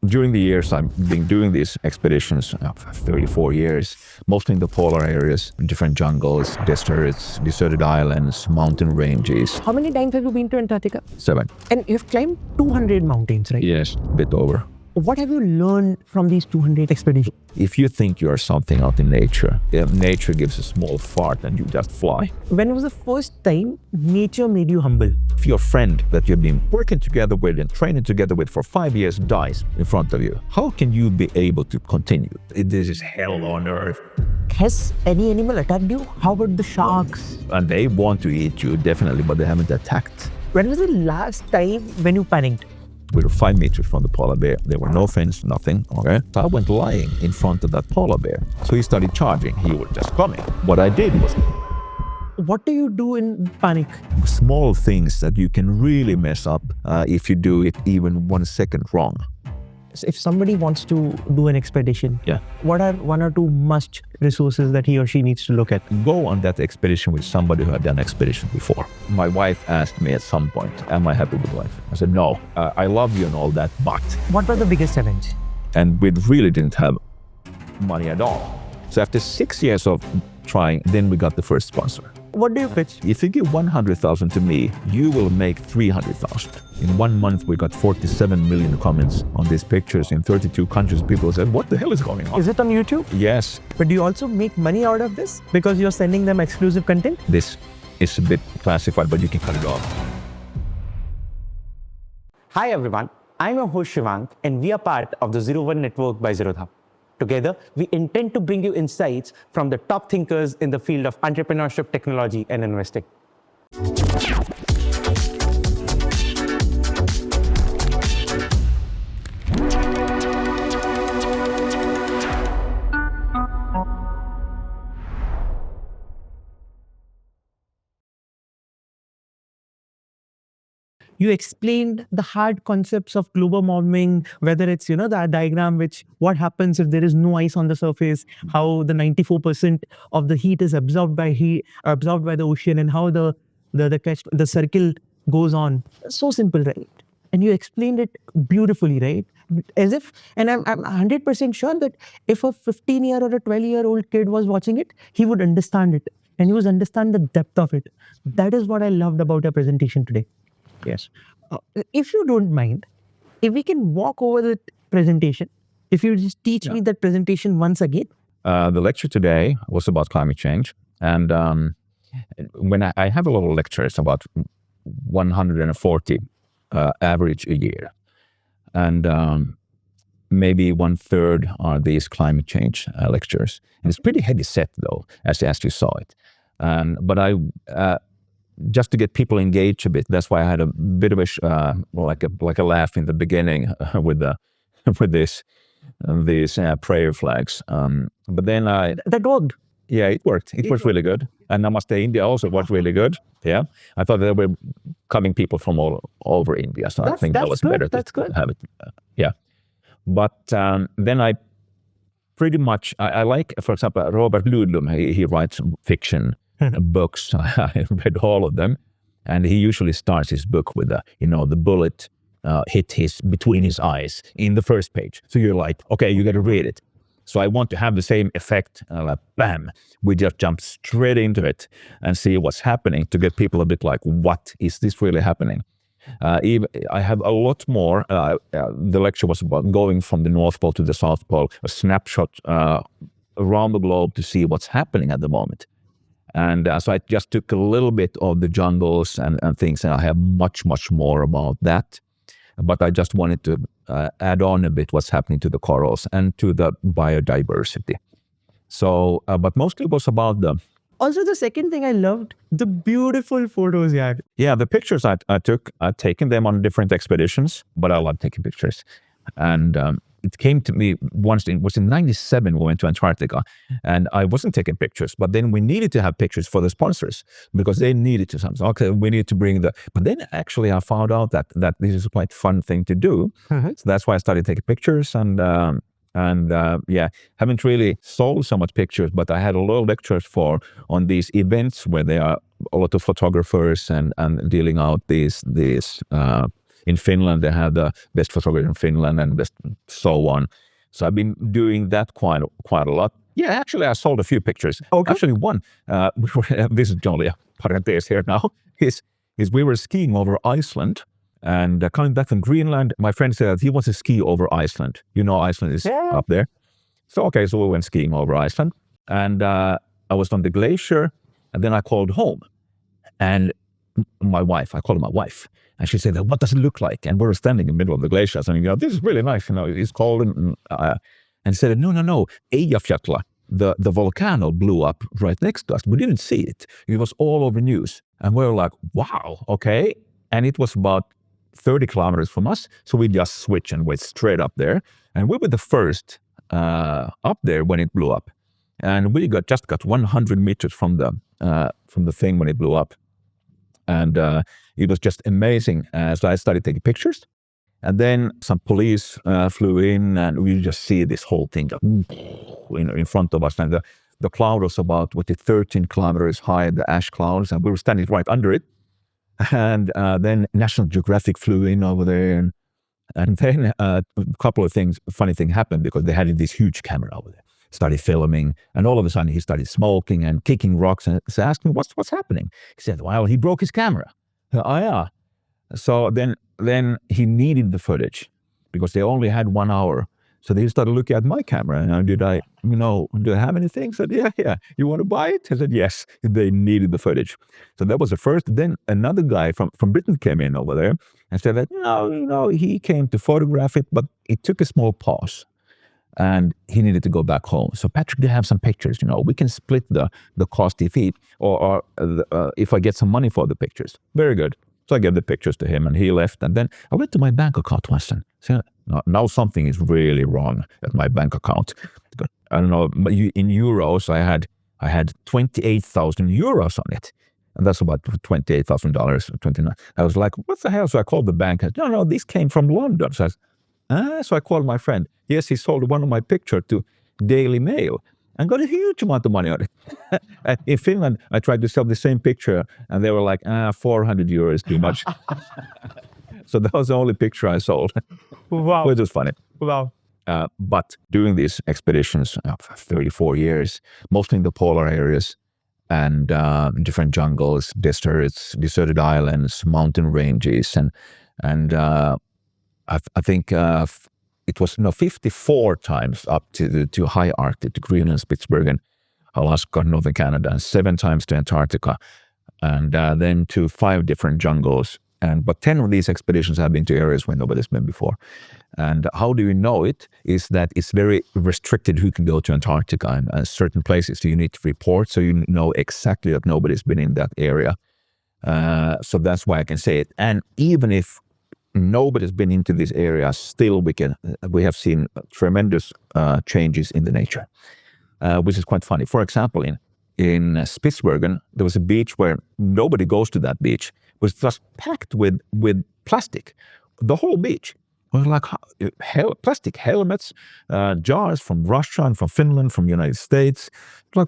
During the years I've been doing these expeditions, 34 years, mostly in the polar areas, different jungles, deserts, deserted islands, mountain ranges. How many times have you been to Antarctica? 7. And you've climbed 200 mountains, right? Yes, a bit over. What have you learned from these 200 expeditions? If you think you are something out in nature, nature gives a small fart and you just fly. When was the first time nature made you humble? If your friend that you've been working together with and training together with for 5 years dies in front of you, how can you be able to continue? This is hell on earth. Has any animal attacked you? How about the sharks? And they want to eat you, definitely, but they haven't attacked. When was the last time when you panicked? We were 5 meters from the polar bear. There were no fins, nothing, okay? So I went lying in front of that polar bear. So he started charging. He was just coming. What I did was... What do you do in panic? Small things that you can really mess up if you do it even 1 second wrong. So if somebody wants to do an expedition, Yeah. what are 1 or 2 must resources that he or she needs to look at? Go on that expedition with somebody who had done expedition before. My wife asked me at some point, am I happy with life? I said, no, I love you and all that, but... What was the biggest challenge? And we really didn't have money at all. So after 6 years of trying, then we got the first sponsor. What do you pitch? If you give 100,000 to me, you will make 300,000. In 1 month, we got 47 million comments on these pictures in 32 countries. People said, what the hell is going on? Is it on YouTube? Yes. But do you also make money out of this because you're sending them exclusive content? This is a bit classified, but you can cut it off. Hi everyone, I'm your host Shivank and we are part of the 01 Network by Zerodha. Together, we intend to bring you insights from the top thinkers in the field of entrepreneurship, technology, and investing. You explained the hard concepts of global warming, whether it's, that diagram, what happens if there is no ice on the surface, how the 94% of the heat is absorbed by the ocean, and how the circle goes on. So simple, right? And you explained it beautifully, right? As if, and I'm 100% sure that if a 15-year or a 12-year-old kid was watching it, he would understand it, and he would understand the depth of it. That is what I loved about your presentation today. Yes. If you don't mind, if we can walk over the presentation, if you just teach me that presentation once again. The lecture today was about climate change. And when I have a lot of lectures, about 140 average a year. And maybe 1/3 are these climate change lectures. And it's pretty heavy set though, as you saw it. But I... just to get people engaged a bit, that's why I had a bit of like a laugh in the beginning with these prayer flags. But then that worked. Yeah, it worked. It was really good. And Namaste India also was really good. Yeah, I thought there were coming people from all over India, so I think that was good. Better to have it. Yeah, but then I pretty much I like, for example, Robert Ludlum. He writes fiction. Books. I read all of them, and he usually starts his book with the bullet hit between his eyes in the first page. So you're like, okay, you got to read it. So I want to have the same effect. Like, bam, we just jump straight into it and see what's happening to get people a bit like, what is this really happening? I have a lot more. The lecture was about going from the North Pole to the South Pole, a snapshot around the globe to see what's happening at the moment. And so I just took a little bit of the jungles and things, and I have much, much more about that. But I just wanted to add on a bit what's happening to the corals and to the biodiversity. So, but mostly it was about the... Also, the second thing I loved, the beautiful photos you had. Yeah, the pictures I took, I'd taken them on different expeditions, but I love taking pictures. And it came to me once, it was in 97, we went to Antarctica, and I wasn't taking pictures, but then we needed to have pictures for the sponsors because they needed to something. Okay, we need to bring but then actually I found out that this is a quite fun thing to do. So that's why I started taking pictures and yeah, haven't really sold so much pictures, but I had a lot of lectures on these events where there are a lot of photographers and dealing out these in Finland, they have the best photographer in Finland and best so on. So I've been doing that quite a lot. Yeah, actually, I sold a few pictures. Okay. Actually, one, this is only a parenthesis here now, is we were skiing over Iceland. And coming back from Greenland, my friend said he wants to ski over Iceland. You know, Iceland is up there. So, okay, so we went skiing over Iceland. And I was on the glacier, and then I called home. And I called my wife. And she said, what does it look like? And we were standing in the middle of the glacier. So, this is really nice. It's cold. And said, no, Eyjafjalla, the volcano blew up right next to us. We didn't see it. It was all over news. And we were like, wow, okay. And it was about 30 kilometers from us. So we just switched and went straight up there. And we were the first up there when it blew up. And we just got 100 meters from the thing when it blew up. And it was just amazing. So I started taking pictures. And then some police flew in, and we just see this whole thing in front of us. And the cloud was about 13 kilometers high, the ash clouds, and we were standing right under it. And then National Geographic flew in over there, and then a couple of funny thing happened, because they had this huge camera over there. Started filming, and all of a sudden he started smoking and kicking rocks, and so asked me, what's happening? He said, well, he broke his camera. Oh yeah. So then he needed the footage, because they only had 1 hour. So they started looking at my camera, and do I have anything? I said, yeah. You want to buy it? I said, yes. They needed the footage. So that was the first. Then another guy from Britain came in over there and said that, he came to photograph it, but it took a small pause. And he needed to go back home. So Patrick, do you have some pictures? We can split the cost if if I get some money for the pictures. Very good. So I gave the pictures to him, and he left. And then I went to my bank account once and said, now something is really wrong at my bank account. I don't know, but in euros, I had 28,000 euros on it. And that's about $28,000, 29. I was like, what the hell? So I called the bank. And, no, this came from London. So I called my friend. Yes, he sold one of my pictures to Daily Mail and got a huge amount of money on it. In Finland, I tried to sell the same picture, and they were like, 400 euros too much. So that was the only picture I sold. Wow. Which was funny. Wow. But doing these expeditions for 34 years, mostly in the polar areas and different jungles, deserts, deserted islands, mountain ranges, and I think it was 54 times up to high Arctic, to Greenland, Spitsbergen, Alaska, Northern Canada, and 7 times to Antarctica, and then to 5 different jungles. But 10 of these expeditions have been to areas where nobody's been before. And how do you know it? Is that it's very restricted who can go to Antarctica, and certain places. So you need to report, so you know exactly that nobody's been in that area. So that's why I can say it. And even if nobody's been into this area, still we have seen tremendous changes in the nature, which is quite funny. For example, in Spitsbergen, there was a beach where nobody goes to that beach. It was just packed with plastic, the whole beach. It was like plastic helmets, jars from Russia and from Finland, from the United States. Like,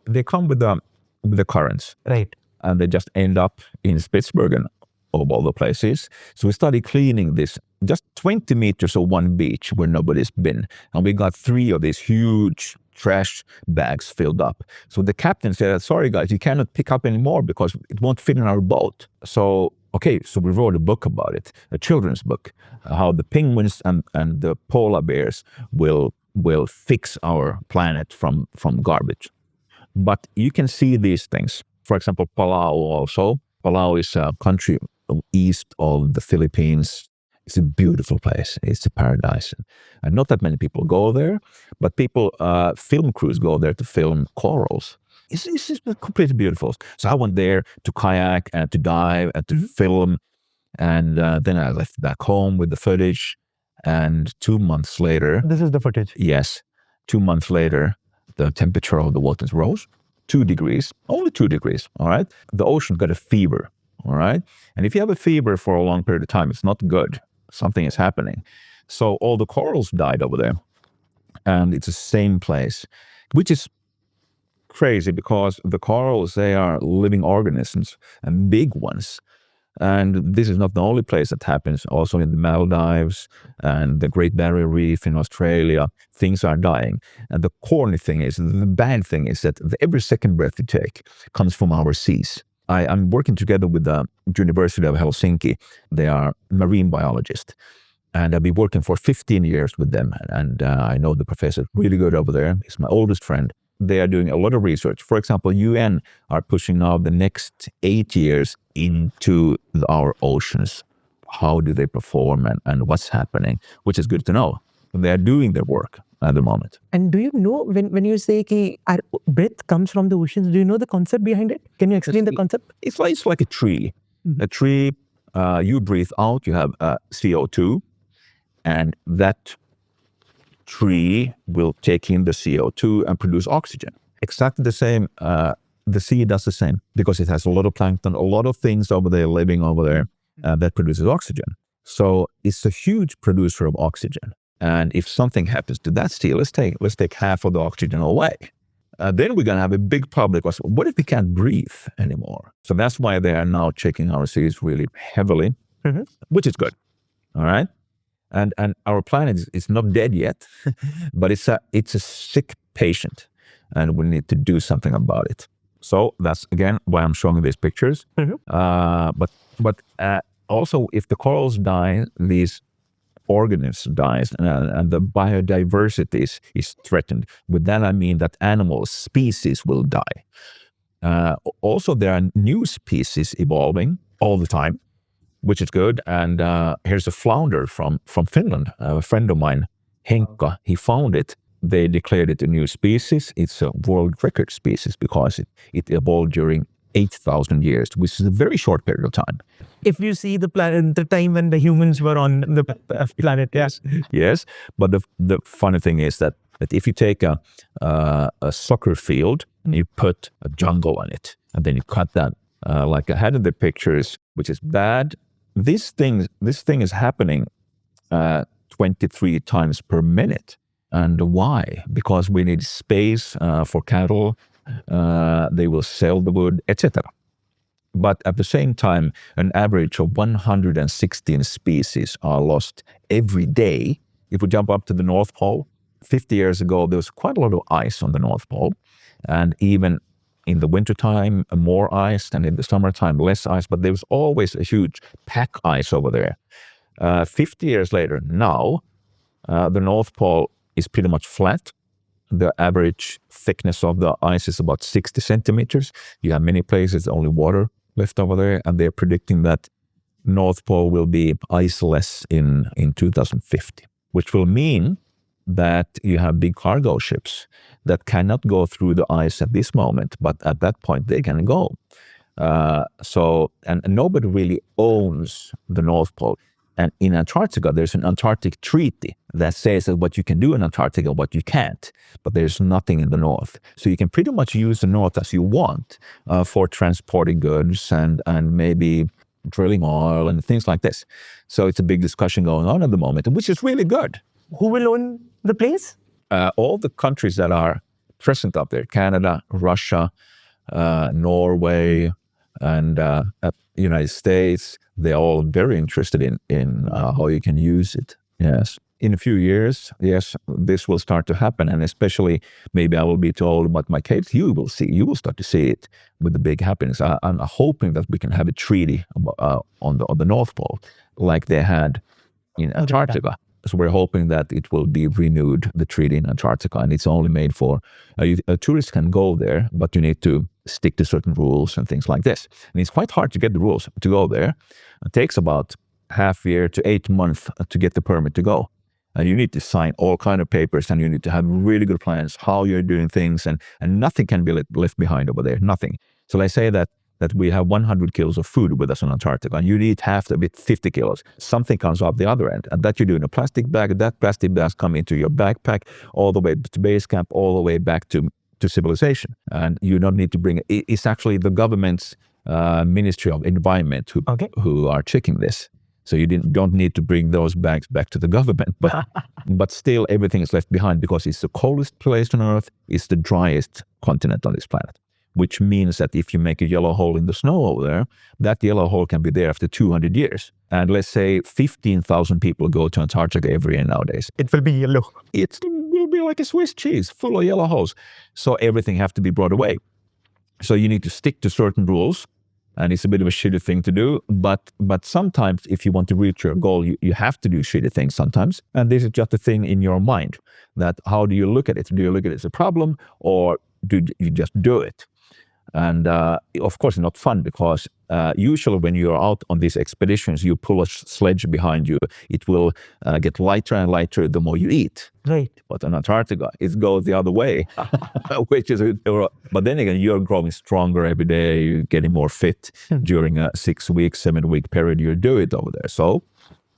they come with the currents. Right. And they just end up in Spitsbergen, of all the places. So we started cleaning this, just 20 meters of one beach where nobody's been. And we got 3 of these huge trash bags filled up. So the captain said, sorry guys, you cannot pick up anymore because it won't fit in our boat. So we wrote a book about it, a children's book, how the penguins and the polar bears will fix our planet from garbage. But you can see these things. For example, Palau also. Palau is a country east of the Philippines. It's a beautiful place. It's a paradise. And not that many people go there, but film crews go there to film corals. It's completely beautiful. So I went there to kayak and to dive and to film. And then I left back home with the footage. And 2 months later... This is the footage? Yes. 2 months later, the temperature of the waters rose 2 degrees, only 2 degrees, all right? The ocean got a fever, all right? And if you have a fever for a long period of time, it's not good. Something is happening. So all the corals died over there. And it's the same place, which is crazy because the corals, they are living organisms and big ones. And this is not the only place that happens. Also in the Maldives and the Great Barrier Reef in Australia, things are dying. And the corny thing is, the bad thing is that every second breath you take comes from our seas. I'm working together with the University of Helsinki. They are marine biologists. And I've been working for 15 years with them. And I know the professor really good over there. He's my oldest friend. They are doing a lot of research. For example, UN are pushing now the next 8 years into our oceans. How do they perform and what's happening, which is good to know. They are doing their work at the moment. And do you know when you say that our breath comes from the oceans, do you know the concept behind it? Can you explain the concept? It's like a tree. A tree, you breathe out, you have CO2, and that tree will take in the CO2 and produce oxygen. Exactly the same. The sea does the same because it has a lot of plankton, a lot of things over there living over there that produces oxygen. So it's a huge producer of oxygen. And if something happens to that sea, let's take half of the oxygen away. Then we're going to have a big problem because what if we can't breathe anymore? So that's why they are now checking our seas really heavily, which is good. All right. And our planet is not dead yet, but it's a sick patient, and we need to do something about it. So that's again why I'm showing these pictures. But also, if the corals die, these organisms dies, and the biodiversity is threatened. With that, I mean that animal species will die. Also, there are new species evolving all the time, which is good. And here's a flounder from Finland, a friend of mine, Henkka. He found it. They declared it a new species. It's a world record species because it evolved during 8,000 years, which is a very short period of time. If you see the planet, the time when the humans were on the planet, yes. Yes, but the funny thing is that if you take a soccer field and you put a jungle on it, and then you cut that, like I had in the pictures, which is bad. This thing is happening 23 times per minute. And why? Because we need space for cattle. They will sell the wood, etc. But at the same time, an average of 116 species are lost every day. If we jump up to the North Pole, 50 years ago, there was quite a lot of ice on the North Pole. And even in the wintertime, more ice, and in the summertime, less ice. But there was always a huge pack ice over there. 50 years later, now, the North Pole is pretty much flat. The average thickness of the ice is about 60 centimeters. You have many places only water left over there, and they're predicting that North Pole will be iceless in 2050, which will mean that you have big cargo ships that cannot go through the ice at this moment, but at that point they can go. And nobody really owns the North Pole. And in Antarctica, there's an Antarctic treaty that says that what you can do in Antarctica, what you can't, but there's nothing in the North. So you can pretty much use the North as you want for transporting goods and maybe drilling oil and things like this. So it's a big discussion going on at the moment, which is really good. Who will own the place? All the countries that are present up there, Canada, Russia, Norway, and United States, they're all very interested in how you can use it. Yes. In a few years, yes, this will start to happen. And especially, maybe I will be told, but my kids, you will start to see it with the big happenings. I'm hoping that we can have a treaty on the North Pole, like they had in Antarctica. So we're hoping that it will be renewed, the treaty in Antarctica, and it's only made for tourists can go there, but you need to stick to certain rules and things like this. And it's quite hard to get the rules to go there. It takes about half year to 8 months to get the permit to go. And you need to sign all kind of papers, and you need to have really good plans how you're doing things, and nothing can be left behind over there, nothing. So let's say that we have 100 kilos of food with us in Antarctica, and you need half of it, 50 kilos. Something comes off the other end, and that you do in a plastic bag. That plastic bag come into your backpack all the way to base camp, all the way back to civilization. And you don't need to bring it. It's actually the government's Ministry of Environment who are checking this. So you don't need to bring those bags back to the government, but still everything is left behind because it's the coldest place on Earth. It's the driest continent on this planet. which means that if you make a yellow hole in the snow over there, that yellow hole can be there after 200 years. And let's say 15,000 people go to Antarctica every year nowadays. It will be yellow. It will be like a Swiss cheese, full of yellow holes. So everything have to be brought away. So you need to stick to certain rules. And it's a bit of a shitty thing to do, but sometimes if you want to reach your goal, you have to do shitty things sometimes. And this is just a thing in your mind, that how do you look at it? Do you look at it as a problem, or do you just do it? And of course, it's not fun, because usually when you're out on these expeditions, you pull a sledge behind you. It will get lighter and lighter the more you eat. Right. But in Antarctica, it goes the other way, which is. But then again, you're growing stronger every day. You're getting more fit during a 6-week, 7-week period. You do it over there. So,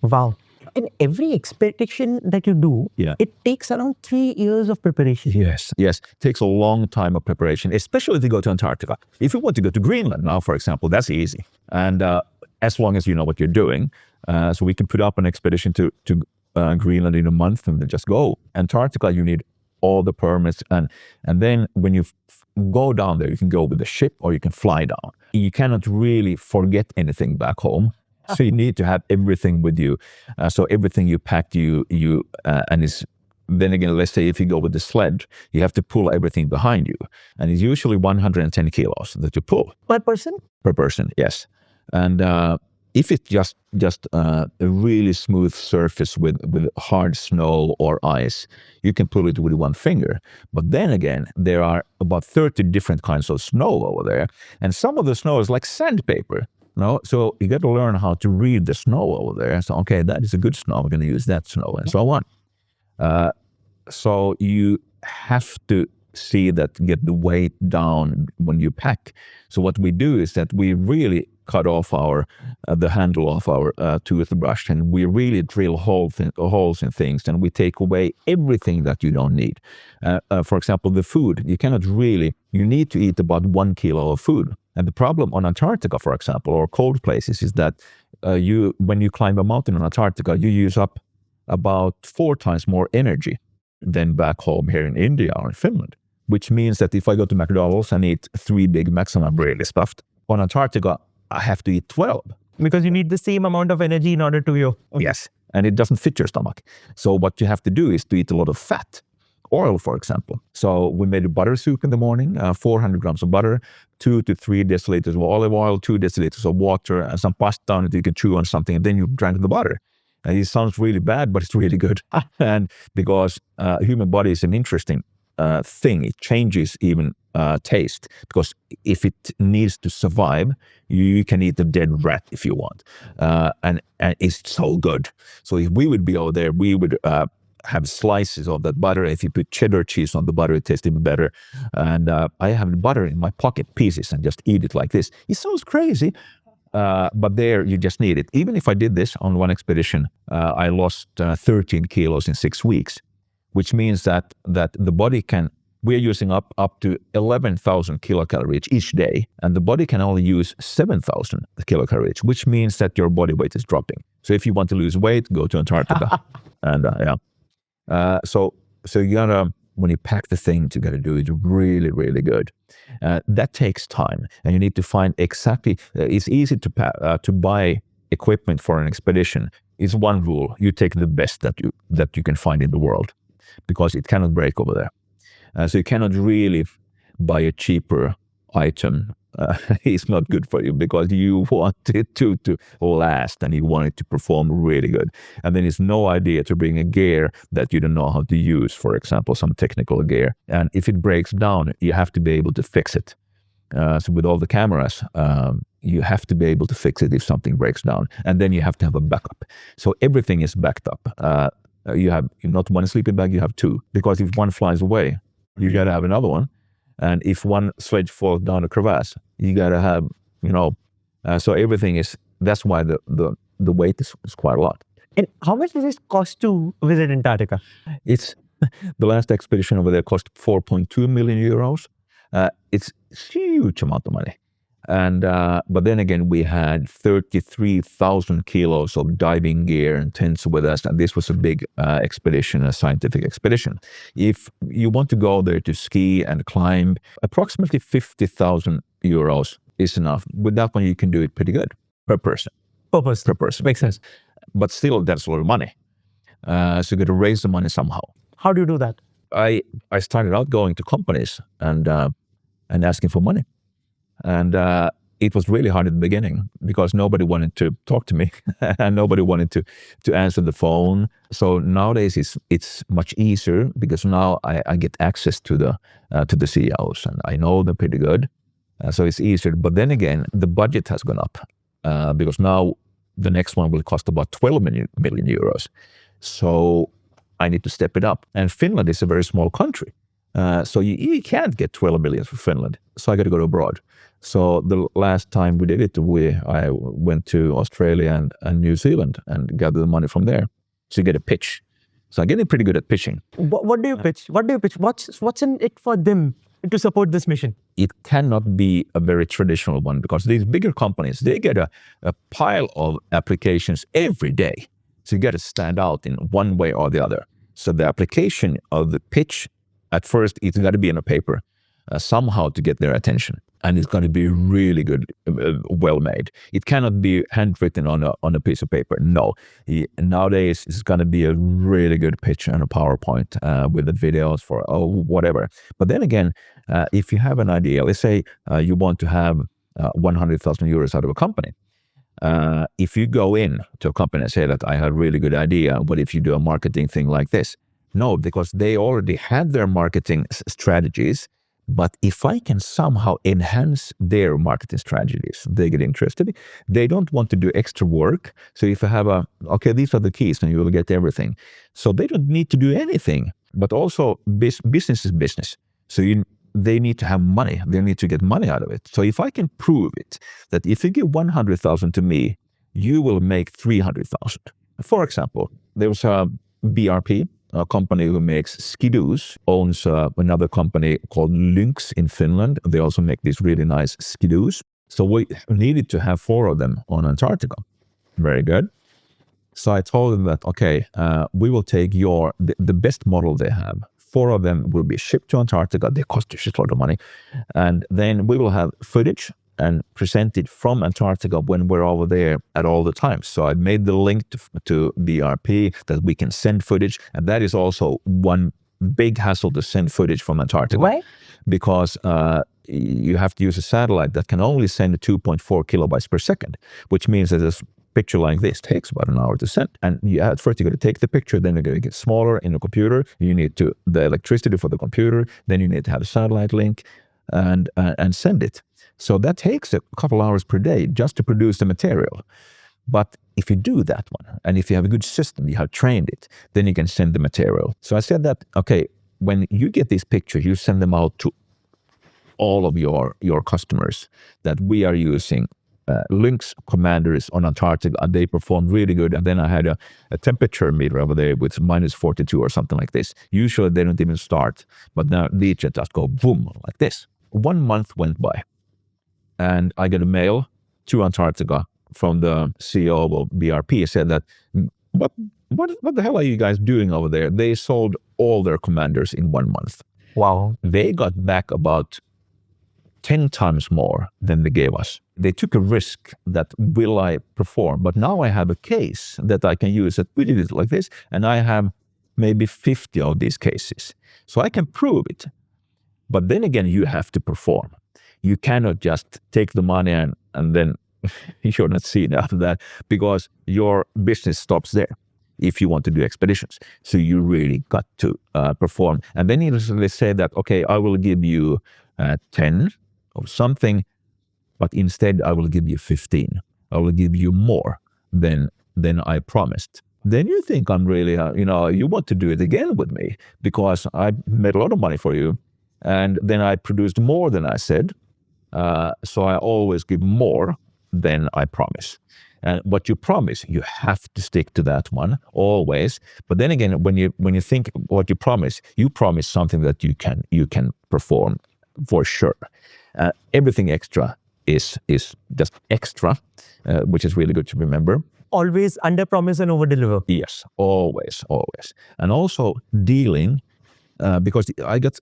wow. And every expedition that you do, it takes around 3 years of preparation. Yes. It takes a long time of preparation, especially if you go to Antarctica. If you want to go to Greenland now, for example, that's easy. And as long as you know what you're doing. So we can put up an expedition to Greenland in a month and then just go. Antarctica, you need all the permits. And then when you go down there, you can go with the ship or you can fly down. You cannot really forget anything back home. So you need to have everything with you. So everything you packed, and it's, then again, let's say if you go with the sled, you have to pull everything behind you. And it's usually 110 kilos that you pull. Per person? Per person, yes. And if it's just a really smooth surface with hard snow or ice, you can pull it with one finger. But then again, there are about 30 different kinds of snow over there. And some of the snow is like sandpaper. No, so you got to learn how to read the snow over there. So, okay, that is a good snow. I'm going to use that snow, and so on. So you have to see that, get the weight down when you pack. So what we do is that we really cut off the handle of our toothbrush, and we really drill holes in things, and we take away everything that you don't need. For example, the food, you need to eat about 1 kilo of food. And the problem on Antarctica, for example, or cold places, is that when you climb a mountain on Antarctica, you use up about 4 times more energy than back home here in India or in Finland. Which means that if I go to McDonald's and eat 3 Big Macs and I'm really stuffed, on Antarctica, I have to eat 12. Because you need the same amount of energy in order to Yes, and it doesn't fit your stomach. So what you have to do is to eat a lot of fat. Oil, for example. So we made a butter soup in the morning, 400 grams of butter, 2 to 3 deciliters of olive oil, 2 deciliters of water, and some pasta on it you can chew on something, and then you drank the butter. And it sounds really bad, but it's really good. And because human body is an interesting thing, it changes even taste. Because if it needs to survive, you can eat a dead rat if you want. And it's so good. So if we would be over there, we would have slices of that butter. If you put cheddar cheese on the butter, it tastes even better. And I have the butter in my pocket pieces and just eat it like this. It sounds crazy, but there you just need it. Even if I did this on one expedition, I lost 13 kilos in 6 weeks, which means that the body we're using up to 11,000 kilocalories each day, and the body can only use 7,000 kilocalories, which means that your body weight is dropping. So if you want to lose weight, go to Antarctica. And so you gotta, when you pack the things, you gotta do it really, really good. That takes time, and you need to find exactly. It's easy to buy equipment for an expedition. It's one rule: you take the best that you can find in the world, because it cannot break over there. So you cannot really buy a cheaper item. It's not good for you, because you want it to last, and you want it to perform really good. And then it's no idea to bring a gear that you don't know how to use, for example, some technical gear. And if it breaks down, you have to be able to fix it. So with all the cameras, you have to be able to fix it if something breaks down. And then you have to have a backup. So everything is backed up. You have not one sleeping bag, you have 2. Because if one flies away, you got to have another one. And if one sledge falls down a crevasse, you got to have, so everything is, that's why the weight is quite a lot. And how much does it cost to visit Antarctica? It's, the last expedition over there cost 4.2 million euros. It's a huge amount of money. And but then again, we had 33,000 kilos of diving gear and tents with us, and this was a big expedition, a scientific expedition. If you want to go there to ski and climb, approximately 50,000 euros is enough. With that one, you can do it pretty good per person. Per person. Makes sense. But still, that's a lot of money. So you got to raise the money somehow. How do you do that? I started out going to companies and asking for money. And it was really hard at the beginning because nobody wanted to talk to me and nobody wanted to answer the phone. So nowadays it's much easier because now I get access to the CEOs and I know them pretty good. So it's easier. But then again, the budget has gone up because now the next one will cost about 12 million euros. So I need to step it up. And Finland is a very small country. So you can't get 12 million for Finland. So I got to go abroad. So the last time we did it, I went to Australia and New Zealand and gathered the money from there. So you get a pitch. So I'm getting pretty good at pitching. What do you pitch? What's in it for them to support this mission? It cannot be a very traditional one because these bigger companies, they get a pile of applications every day. So you got to stand out in one way or the other. So the application of the pitch, at first, it's got to be in a paper somehow to get their attention. And it's going to be really good, well made. It cannot be handwritten on a piece of paper. No. Nowadays, it's going to be a really good pitch and a PowerPoint with the videos for whatever. But then again, if you have an idea, let's say you want to have 100,000 euros out of a company. If you go in to a company and say that I have a really good idea, what if you do a marketing thing like this? No, because they already had their marketing strategies. But if I can somehow enhance their marketing strategies, they get interested. They don't want to do extra work. So if I have these are the keys and you will get everything. So they don't need to do anything, but also business is business. So they need to have money. They need to get money out of it. So if I can prove it, that if you give 100,000 to me, you will make 300,000. For example, there was a BRP, a company who makes skidoos, owns another company called Lynx in Finland. They also make these really nice skidoos. So we needed to have 4 of them on Antarctica. Very good. So I told them that, okay, we will take the best model they have. 4 of them will be shipped to Antarctica. They cost a shitload of money. And then we will have footage and present it from Antarctica when we're over there at all the times. So I made the link to BRP that we can send footage. And that is also one big hassle to send footage from Antarctica. Why? Because you have to use a satellite that can only send 2.4 kilobytes per second, which means that a picture like this takes about an hour to send. And at first you got to take the picture, then you're going to get smaller in the computer. You need the electricity for the computer. Then you need to have a satellite link and send it. So that takes a couple hours per day just to produce the material. But if you do that one, and if you have a good system, you have trained it, then you can send the material. So I said that, okay, when you get these pictures, you send them out to all of your customers that we are using Lynx commanders on Antarctica, and they performed really good. And then I had a temperature meter over there with minus 42 or something like this. Usually they don't even start, but now these just go boom like this. 1 month went by. And I got a mail to Antarctica from the CEO of BRP. Said that, what the hell are you guys doing over there? They sold all their commanders in 1 month. Wow. They got back about 10 times more than they gave us. They took a risk that will I perform? But now I have a case that I can use that we did it like this. And I have maybe 50 of these cases. So I can prove it. But then again, you have to perform. You cannot just take the money and then you're not seen after that, because your business stops there if you want to do expeditions. So you really got to perform. And then they say that, okay, I will give you 10 or something, but instead I will give you 15. I will give you more than I promised. Then you think I'm really, you want to do it again with me because I made a lot of money for you. And then I produced more than I said. So I always give more than I promise. And what you promise, you have to stick to that one always. But then again, when you think what you promise something that you can perform for sure. Everything extra is just extra, which is really good to remember. Always under promise and over deliver. Yes, always. And also dealing, because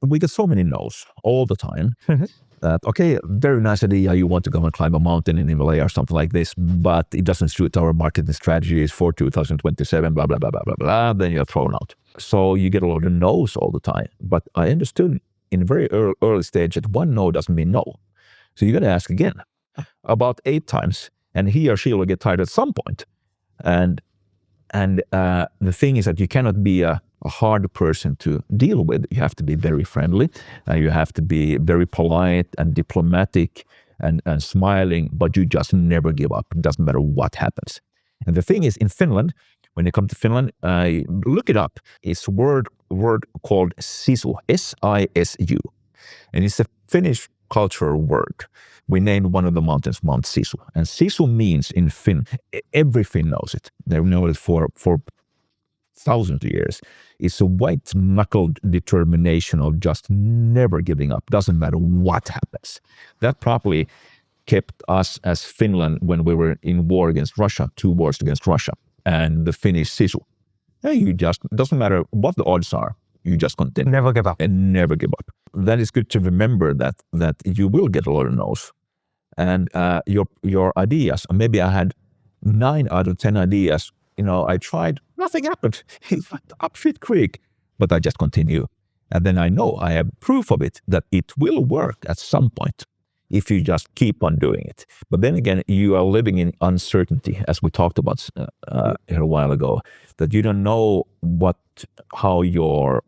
we get so many no's all the time. That, okay, very nice idea, you want to go and climb a mountain in Himalaya or something like this, but it doesn't suit our marketing strategies for 2027, blah, blah, blah, blah, blah, blah, then you're thrown out. So you get a lot of no's all the time. But I understood in a very early stage that one no doesn't mean no. So you got to ask again, about 8 times, and he or she will get tired at some point. And the thing is that you cannot be a hard person to deal with. You have to be very friendly. You have to be very polite and diplomatic and smiling, but you just never give up. It doesn't matter what happens. And the thing is, in Finland, when you come to Finland, look it up. It's a word called sisu, S-I-S-U. And it's a Finnish cultural word. We named one of the mountains Mount Sisu. And Sisu means in Finn, every Finn knows it. They've known it for thousands of years. It's a white-knuckled determination of just never giving up. Doesn't matter what happens. That probably kept us as Finland when we were in war against Russia, 2 wars against Russia, and the Finnish Sisu. You just, doesn't matter what the odds are, you just continue. Never give up. And never give up. That is good to remember that you will get a lot of no's. And your ideas, maybe I had 9 out of 10 ideas, I tried, nothing happened. It went up shit creek, but I just continue. And then I know I have proof of it, that it will work at some point if you just keep on doing it. But then again, you are living in uncertainty, as we talked about here a while ago, that you don't know how your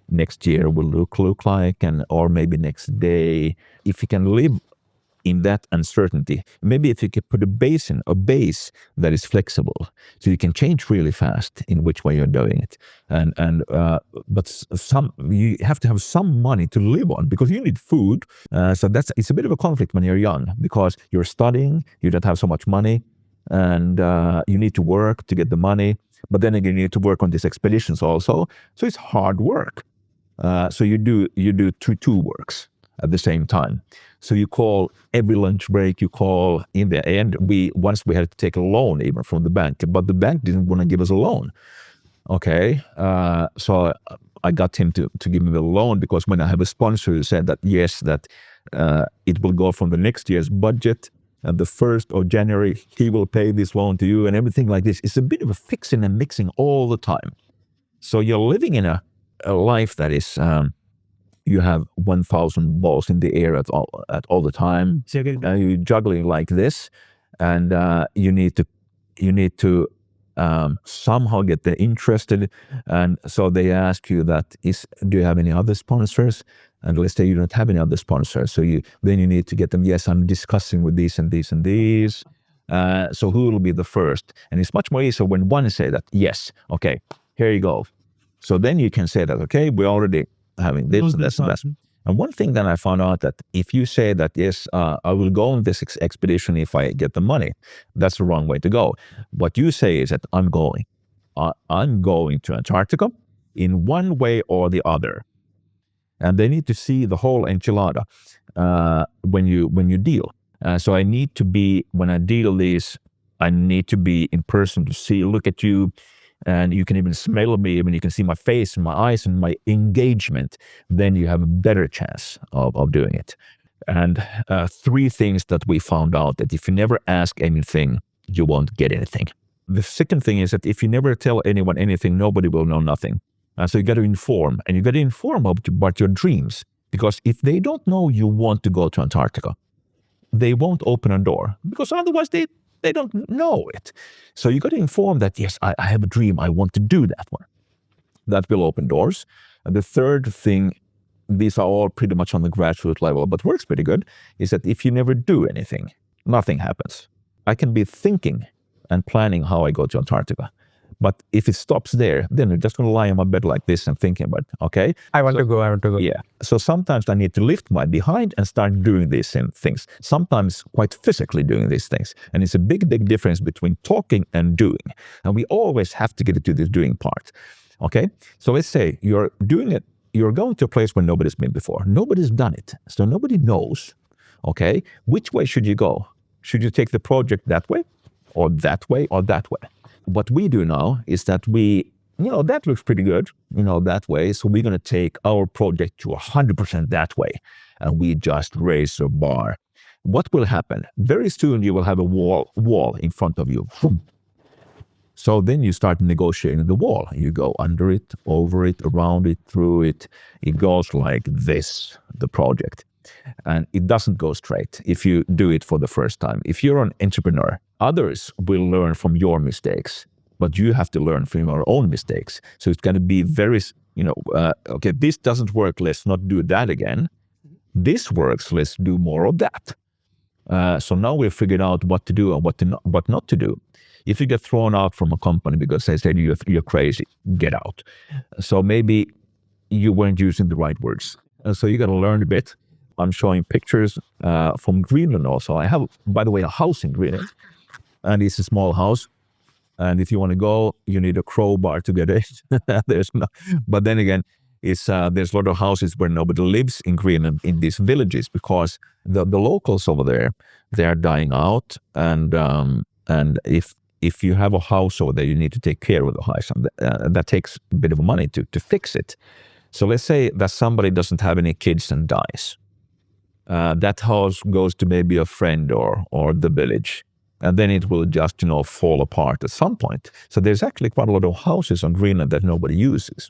next year will look like, or maybe next day. If you can live in that uncertainty, maybe if you could put a base that is flexible, so you can change really fast in which way you're doing it. But you have to have some money to live on, because you need food. So it's a bit of a conflict when you're young, because you're studying, you don't have so much money, and you need to work to get the money. But then again, you need to work on these expeditions also. So it's hard work. So you do two works at the same time. So you call every lunch break, in the end, once we had to take a loan even from the bank, but the bank didn't want to give us a loan. Okay, so I got him to give me the loan, because when I have a sponsor who said that, yes, that it will go from the next year's budget, and the 1st of January, he will pay this loan to you and everything like this. It's a bit of a fixing and mixing all the time. So you're living in a life that is, you have 1,000 balls in the air at all the time. You're juggling like this, and you need to somehow get them interested. And so they ask you that, do you have any other sponsors? And let's say you don't have any other sponsors. So then you need to get them, yes, I'm discussing with these and these and these. So who will be the first? And it's much more easier when one say that, yes, okay, here you go. So then you can say that, okay, we're already having this and this and that. And one thing that I found out, that if you say that, yes, I will go on this expedition if I get the money, that's the wrong way to go. What you say is that I'm going to Antarctica in one way or the other. And they need to see the whole enchilada when you deal. So I need to be, when I deal these, I need to be in person to look at you, and you can even smell me, when you can see my face and my eyes and my engagement, then you have a better chance of doing it. And 3 things that we found out, that if you never ask anything, you won't get anything. The second thing is that if you never tell anyone anything, nobody will know nothing. So you got to inform, and you got to inform about your dreams, because if they don't know you want to go to Antarctica, they won't open a door, because otherwise they don't know it. So you got to inform that, yes, I have a dream, I want to do that one. That will open doors. And the third thing, these are all pretty much on the grassroots level, but works pretty good, is that if you never do anything, nothing happens. I can be thinking and planning how I go to Antarctica, but if it stops there, then I'm just going to lie on my bed like this and thinking about, okay, I want to go. Yeah. So sometimes I need to lift my behind and start doing these same things. Sometimes quite physically doing these things. And it's a big, big difference between talking and doing. And we always have to get into the doing part. Okay. So let's say you're doing it. You're going to a place where nobody's been before. Nobody's done it. So nobody knows. Okay, which way should you go? Should you take the project that way, or that way, or that way? What we do now is that that looks pretty good, that way. So we're going to take our project to 100% that way. And we just raise the bar. What will happen? Very soon you will have a wall in front of you. So then you start negotiating the wall. You go under it, over it, around it, through it. It goes like this, the project. And it doesn't go straight if you do it for the first time. If you're an entrepreneur, others will learn from your mistakes, but you have to learn from your own mistakes. So it's going to be very, okay, this doesn't work, let's not do that again. This works, let's do more of that. So now we've figured out what to do and what not to do. If you get thrown out from a company because they said you're crazy, get out. So maybe you weren't using the right words. So you got to learn a bit. I'm showing pictures from Greenland also. I have, by the way, a house in Greenland, and it's a small house. And if you want to go, you need a crowbar to get it. But then again, there's a lot of houses where nobody lives in Greenland in these villages because the locals over there, they are dying out. And if you have a house over there, you need to take care of the house. And that takes a bit of money to fix it. So let's say that somebody doesn't have any kids and dies. That house goes to maybe a friend or the village, and then it will just fall apart at some point. So there's actually quite a lot of houses on Greenland that nobody uses.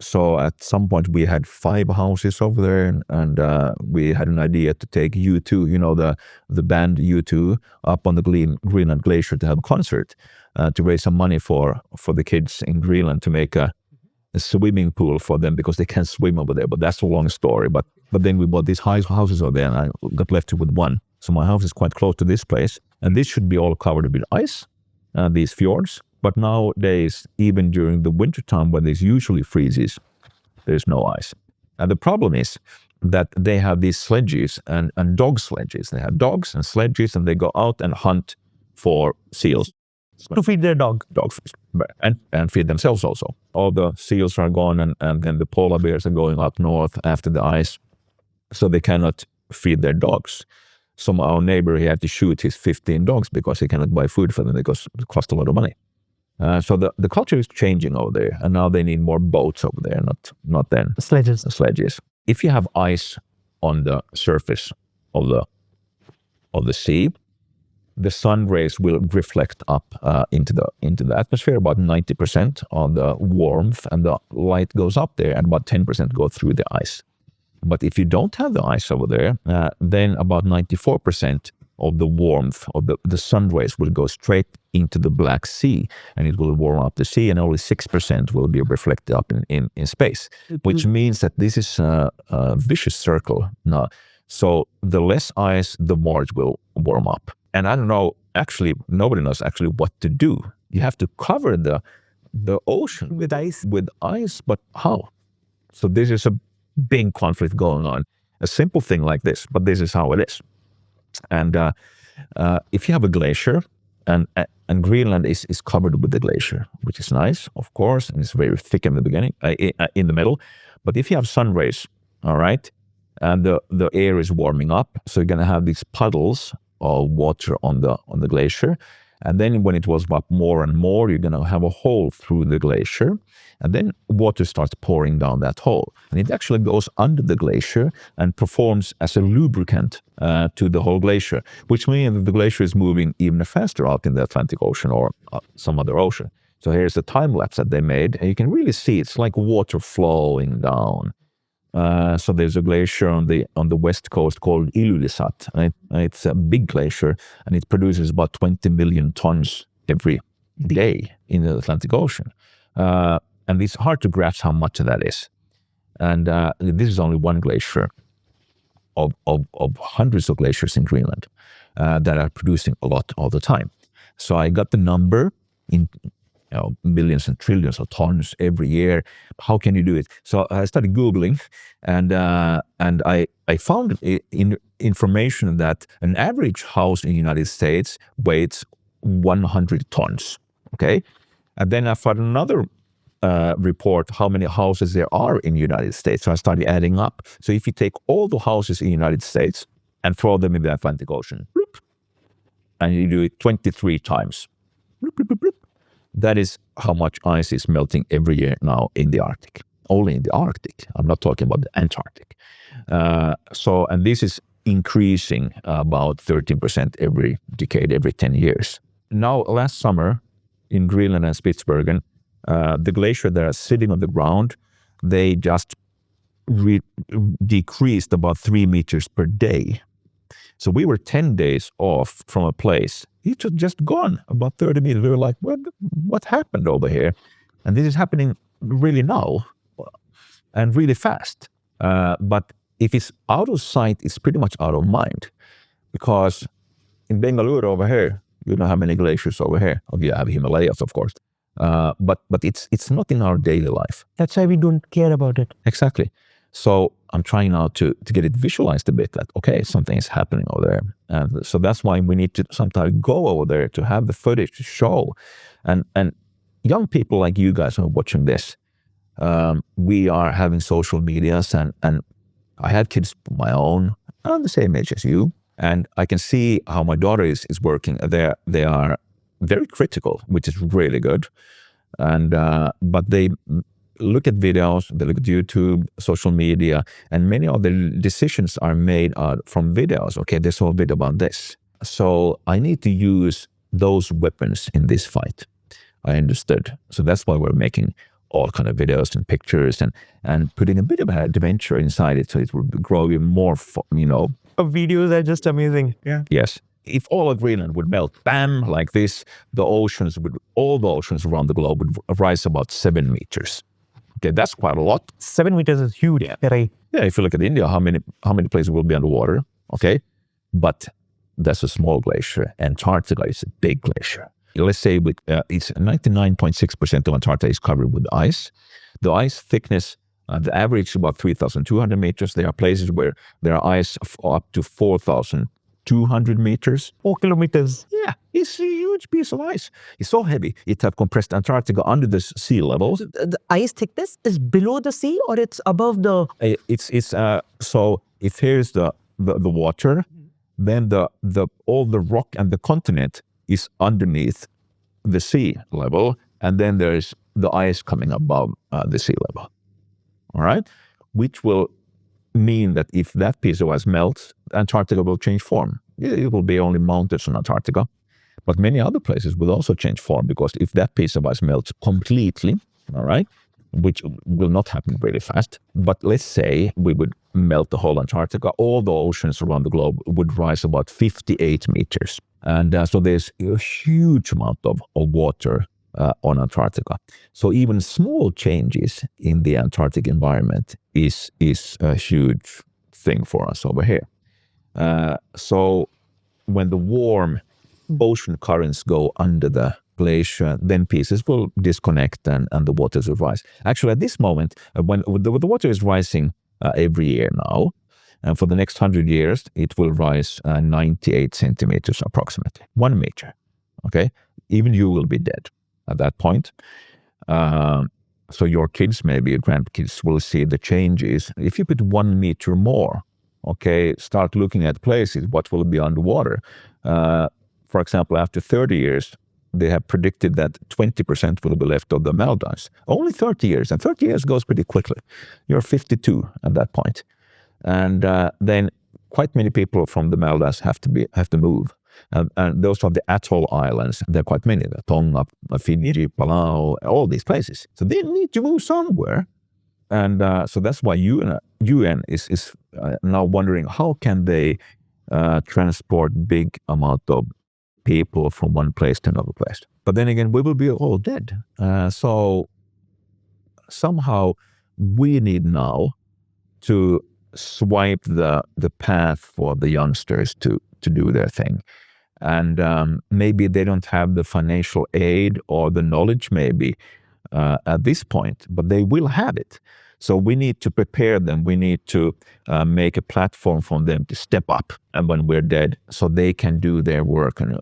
So at some point we had 5 houses over there, and we had an idea to take U2, the band U2, up on the Greenland Glacier to have a concert to raise some money for the kids in Greenland to make a swimming pool for them because they can't swim over there. But that's a long story. But then we bought these houses over there, and I got left with one. So my house is quite close to this place, and this should be all covered with ice, these fjords. But nowadays, even during the winter time when it usually freezes, there's no ice. And the problem is that they have these sledges and dog sledges. They have dogs and sledges, and they go out and hunt for seals. To feed their dog. Dogs, and feed themselves also. All the seals are gone, and then the polar bears are going up north after the ice, so they cannot feed their dogs. So our neighbor, he had to shoot his 15 dogs because he cannot buy food for them because it costs a lot of money. So the culture is changing over there, and now they need more boats over there, not then sledges. If you have ice on the surface of the sea, the sun rays will reflect up into the atmosphere. About 90% of the warmth and the light goes up there, and about 10% go through the ice. But if you don't have the ice over there, then about 94% of the warmth of the sun rays will go straight into the Black Sea, and it will warm up the sea, and only 6% will be reflected up in space, which means that this is a vicious circle. Now, so the less ice, the more it will warm up. And I don't know, actually, nobody knows actually what to do. You have to cover the ocean with ice, but how? So this is a big conflict going on. A simple thing like this, but this is how it is. And if you have a glacier, and Greenland is covered with the glacier, which is nice, of course, and it's very thick in the beginning, in the middle. But if you have sun rays, all right, and the air is warming up, so you're going to have these puddles of water on the glacier. And then when it was up more and more, you're going to have a hole through the glacier, and then water starts pouring down that hole. And it actually goes under the glacier and performs as a lubricant to the whole glacier, which means that the glacier is moving even faster out in the Atlantic Ocean or some other ocean. So here's the time lapse that they made, and you can really see it's like water flowing down. So there's a glacier on the west coast called Ilulissat, and it's a big glacier, and it produces about 20 million tons every day in the Atlantic Ocean. And it's hard to grasp how much that is. And this is only one glacier of hundreds of glaciers in Greenland that are producing a lot all the time. So I got the number in millions and trillions of tons every year. How can you do it? So I started Googling, and I found information that an average house in the United States weighs 100 tons. Okay, and then I found another report how many houses there are in the United States. So I started adding up. So if you take all the houses in the United States and throw them in the Atlantic Ocean. Bloop. And you do it 23 times. Bloop, bloop, bloop, bloop. That is how much ice is melting every year now in the Arctic. Only in the Arctic. I'm not talking about the Antarctic. And this is increasing about 13% every decade, every 10 years. Now, last summer in Greenland and Spitsbergen, the glacier that are sitting on the ground, they just decreased about 3 meters per day. So we were 10 days off from a place. It was just gone about 30 meters. We were like, what happened over here? And this is happening really now and really fast. But if it's out of sight, it's pretty much out of mind. Because in Bengaluru over here, you don't have many glaciers over here. Oh, you have Himalayas, of course. But it's not in our daily life. That's why we don't care about it. Exactly. So I'm trying now to get it visualized a bit that, okay, something is happening over there. And so that's why we need to sometimes go over there to have the footage to show. And young people like you guys who are watching this, we are having social medias and I have kids of my own, I'm the same age as you. And I can see how my daughter is working. They are very critical, which is really good. And but they look at videos, they look at YouTube, social media, and many of the decisions are made from videos. Okay, this whole video about this. So I need to use those weapons in this fight. I understood. So that's why we're making all kind of videos and pictures and putting a bit of an adventure inside it so it will grow even more, Videos are just amazing. Yeah. Yes. If all of Greenland would melt, bam, like this, all the oceans around the globe would rise about 7 meters. Okay, that's quite a lot. 7 meters is huge. Yeah. Right. Yeah, if you look at India, how many places will be underwater? Okay, but that's a small glacier. Antarctica is a big glacier. Let's say it's 99.6% of Antarctica is covered with ice. The ice thickness, the average is about 3,200 meters. There are places where there are ice up to 4,200 meters. 4 kilometers. Yeah, it's a huge piece of ice. It's so heavy. It have compressed Antarctica under the sea level. The ice thickness is below the sea or it's above the... So if here's the water, then all the rock and the continent is underneath the sea level, and then there's the ice coming above the sea level. All right? Which will mean that if that piece of ice melts, Antarctica will change form. It will be only mountains on Antarctica, but many other places will also change form, because if that piece of ice melts completely, all right, which will not happen really fast, but let's say we would melt the whole Antarctica, all the oceans around the globe would rise about 58 meters. And so there's a huge amount of water on Antarctica. So even small changes in the Antarctic environment is a huge thing for us over here. So when the warm ocean currents go under the glacier, then pieces will disconnect and the waters will rise. Actually, at this moment, when the water is rising every year now, and for the next 100 years, it will rise 98 centimeters approximately, 1 meter. Okay, even you will be dead at that point. So your kids, maybe your grandkids, will see the changes. If you put 1 meter more, okay, start looking at places, what will be underwater. For example, after 30 years, they have predicted that 20% will be left of the Maldives. Only 30 years, and 30 years goes pretty quickly. You're 52 at that point. And then quite many people from the Maldives have to move. And those are the atoll islands. There are quite many, Tonga, Finnish, Palau, all these places. So they need to move somewhere. And so that's why UN is now wondering how can they transport big amount of people from one place to another place. But then again, we will be all dead. So somehow we need now to swipe the path for the youngsters to do their thing. And maybe they don't have the financial aid or the knowledge maybe at this point, but they will have it. So we need to prepare them. We need to make a platform for them to step up and when we're dead, so they can do their work in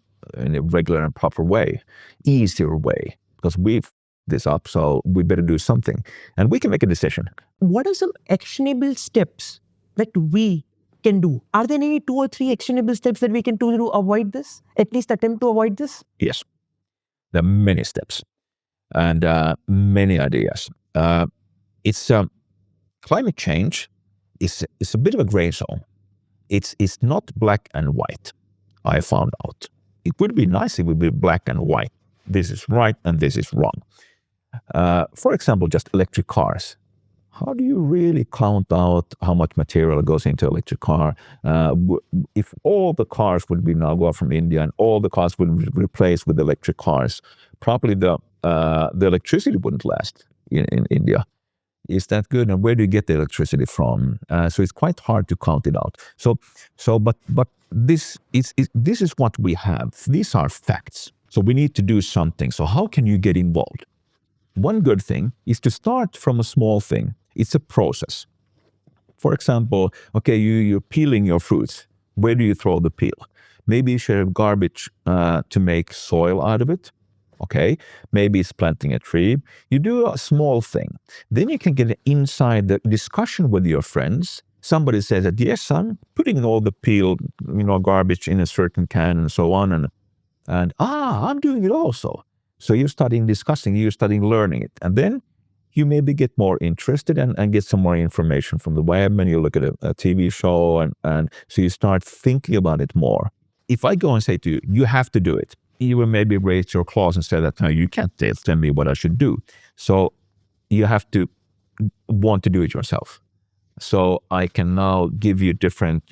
a regular and proper way, easier way, because we've this up, so we better do something. And we can make a decision. What are some actionable steps that we can do. Are there any 2 or 3 actionable steps that we can do to avoid this? At least attempt to avoid this? Yes, there are many steps and many ideas. It's climate change is a bit of a gray zone. It's not black and white. I found out. It would be nice if it would be black and white. This is right and this is wrong. For example, just electric cars. How do you really count out how much material goes into electric car? If all the cars would be now go from India and all the cars would be replaced with electric cars, probably the electricity wouldn't last in India. Is that good? And where do you get the electricity from? So it's quite hard to count it out. But this is what we have. These are facts. So we need to do something. So how can you get involved? One good thing is to start from a small thing. It's a process. For example, okay, you're peeling your fruits. Where do you throw the peel? Maybe you should have garbage to make soil out of it. Okay, maybe it's planting a tree. You do a small thing. Then you can get inside the discussion with your friends. Somebody says that, yes, I'm putting all the peeled, garbage in a certain can and so on. And I'm doing it also. So you're starting discussing, you're starting learning it. And then you maybe get more interested and get some more information from the web, and you look at a TV show, and so you start thinking about it more. If I go and say to you, you have to do it, you will maybe raise your claws and say that, no, you can't tell me what I should do. So you have to want to do it yourself. So I can now give you different,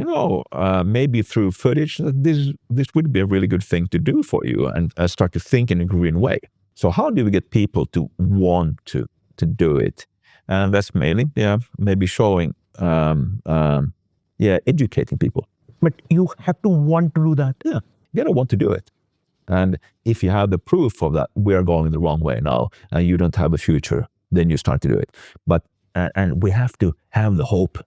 maybe through footage, this would be a really good thing to do for you, and start to think in a green way. So how do we get people to want to do it? And that's mainly, maybe showing, educating people. But you have to want to do that. Yeah, you gotta want to do it. And if you have the proof of that, we are going the wrong way now, and you don't have a future, then you start to do it. But and we have to have the hope.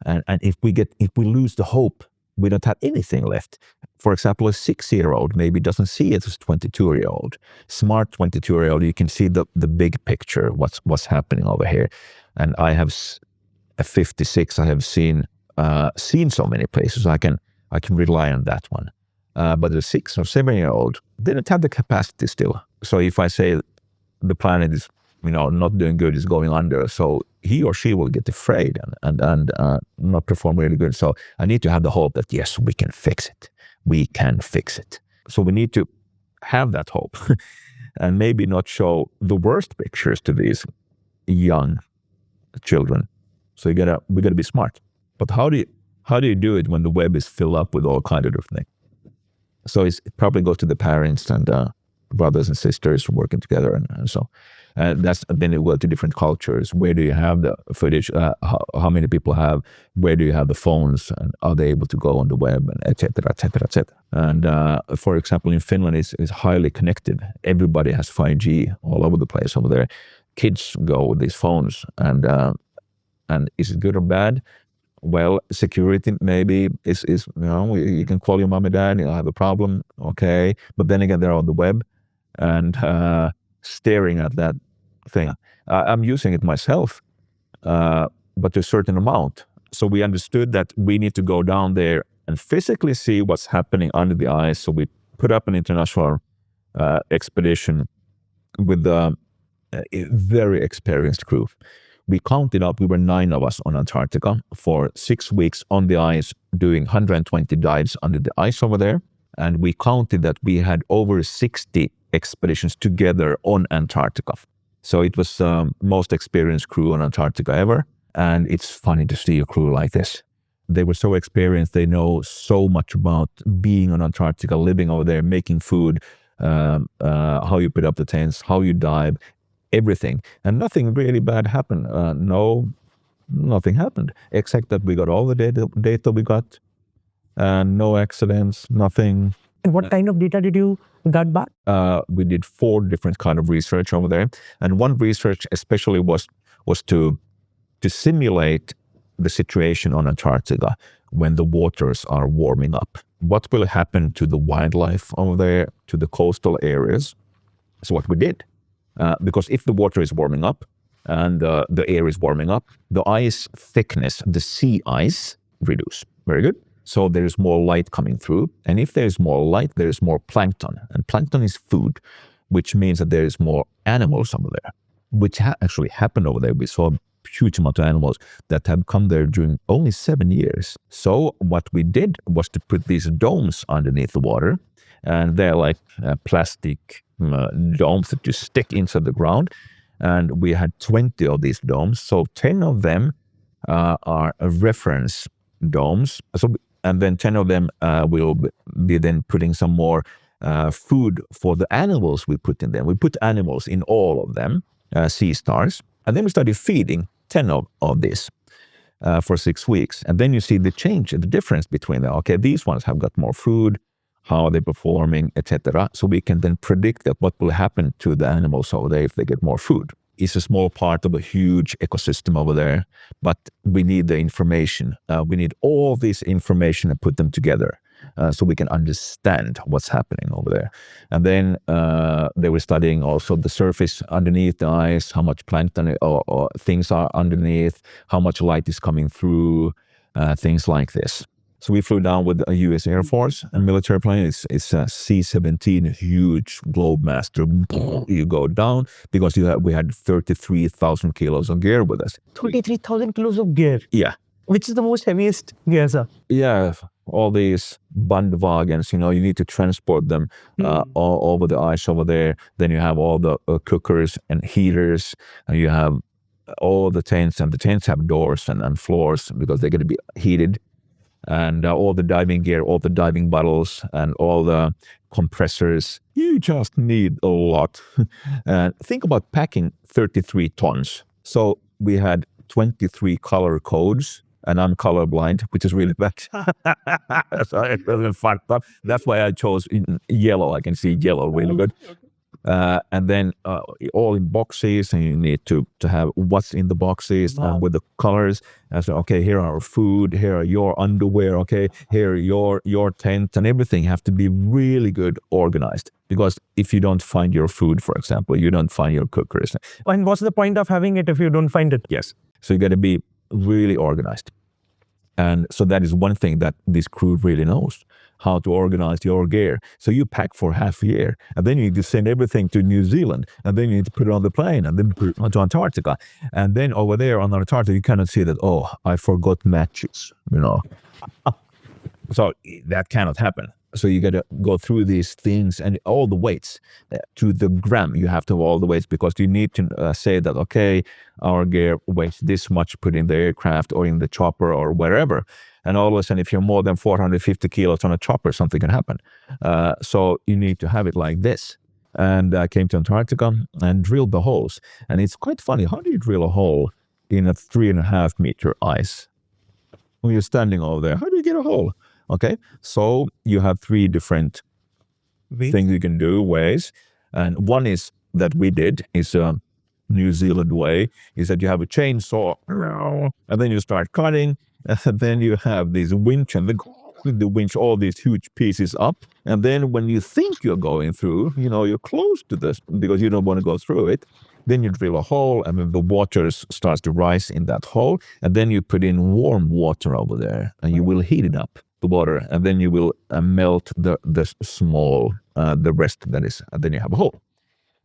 And if we lose the hope, we don't have anything left. For example, a 6-year-old maybe doesn't see it as a 22-year-old. Smart 22-year-old, you can see the big picture, what's happening over here. And I have a 56. I have seen so many places. I can rely on that one. But the 6 or 7-year-old, they don't have the capacity still. So if I say the planet is, not doing good, is going under, so he or she will get afraid and not perform really good. So I need to have the hope that, yes, we can fix it. We can fix it. So we need to have that hope and maybe not show the worst pictures to these young children. So we gotta be smart. But how do you do it when the web is filled up with all kinds of different things? So it probably goes to the parents and brothers and sisters working together, and so that's then it goes to different cultures. Where do you have the footage? How many people have? Where do you have the phones? And are they able to go on the web? And et cetera, et cetera, et cetera. And for example, in Finland, is highly connected. Everybody has 5G all over the place over there. Kids go with these phones, and is it good or bad? Well, security maybe is you can call your mom and dad, you'll have a problem, okay. But then again, they're on the web and staring at that thing. I'm using it myself, but to a certain amount. So we understood that we need to go down there and physically see what's happening under the ice. So we put up an international expedition with a very experienced crew. We counted up, we were 9 of us on Antarctica for 6 weeks on the ice, doing 120 dives under the ice over there. And we counted that we had over 60 expeditions together on Antarctica. So it was the most experienced crew on Antarctica ever. And it's funny to see a crew like this. They were so experienced, they know so much about being on Antarctica, living over there, making food, how you put up the tents, how you dive, everything. And nothing really bad happened. Nothing happened, except that we got all the data we got, and no accidents, nothing. And what kind of data did you get back? We did 4 different kind of research over there. And one research especially was to simulate the situation on Antarctica when the waters are warming up. What will happen to the wildlife over there, to the coastal areas? So what we did, because if the water is warming up and the air is warming up, the ice thickness, the sea ice, reduce. Very good. So there is more light coming through. And if there is more light, there is more plankton. And plankton is food, which means that there is more animals over there, which actually happened over there. We saw a huge amount of animals that have come there during only 7 years. So what we did was to put these domes underneath the water. And they're like plastic domes that you stick inside the ground. And we had 20 of these domes. So 10 of them are reference domes. So, and then 10 of them will be then putting some more food for the animals we put in them. We put animals in all of them, sea stars. And then we started feeding 10 of these for 6 weeks. And then you see the change, the difference between them. Okay, these ones have got more food. How are they performing, etc. So we can then predict that what will happen to the animals over there if they get more food. It's a small part of a huge ecosystem over there, but we need the information. We need all this information and put them together so we can understand what's happening over there. And then they were studying also the surface underneath the ice, how much plankton or things are underneath, how much light is coming through, things like this. So we flew down with a U.S. Air Force, a military plane. It's a C-17, a huge Globemaster. You go down because we had 33,000 kilos of gear with us. 33,000 kilos of gear? Yeah. Which is the most heaviest gear, sir? Yeah, all these bandwagons, you need to transport them all over the ice over there. Then you have all the cookers and heaters. And you have all the tents, and the tents have doors and floors because they're going to be heated. And all the diving gear, all the diving bottles, and all the compressors. You just need a lot. And think about packing 33 tons. So we had 23 color codes, and I'm colorblind, which is really bad. So it wasn't fun. That's why I chose yellow. I can see yellow really good. And then all in boxes, and you need to have what's in the boxes with the colors. And so, okay, here are our food, here are your underwear, okay, here are your tent, and everything have to be really good organized. Because if you don't find your food, for example, you don't find your cookers. And what's the point of having it if you don't find it? Yes. So you got to be really organized. And so that is one thing that this crew really knows, how to organize your gear. So you pack for half a year, and then you need to send everything to New Zealand, and then you need to put it on the plane, and then put it onto Antarctica. And then over there on Antarctica, you cannot see that, oh, I forgot matches, So that cannot happen. So you got to go through these things and all the weights to the gram. You have to have all the weights because you need to say that, okay, our gear weighs this much, put in the aircraft or in the chopper or wherever. And all of a sudden, if you're more than 450 kilos on a chopper, something can happen. So you need to have it like this. And I came to Antarctica and drilled the holes. And it's quite funny. How do you drill a hole in a 3.5 meter ice? When you're standing over there, how do you get a hole? Okay, so you have 3 different things you can do, ways. And one is that we did, is a New Zealand way, is that you have a chainsaw, and then you start cutting, and then you have this winch, and the winch all these huge pieces up. And then when you think you're going through, you're close to this because you don't want to go through it. Then you drill a hole, and then the water starts to rise in that hole. And then you put in warm water over there, and you will heat it up, the water, and then you will melt the small, the rest that is, and then you have a hole.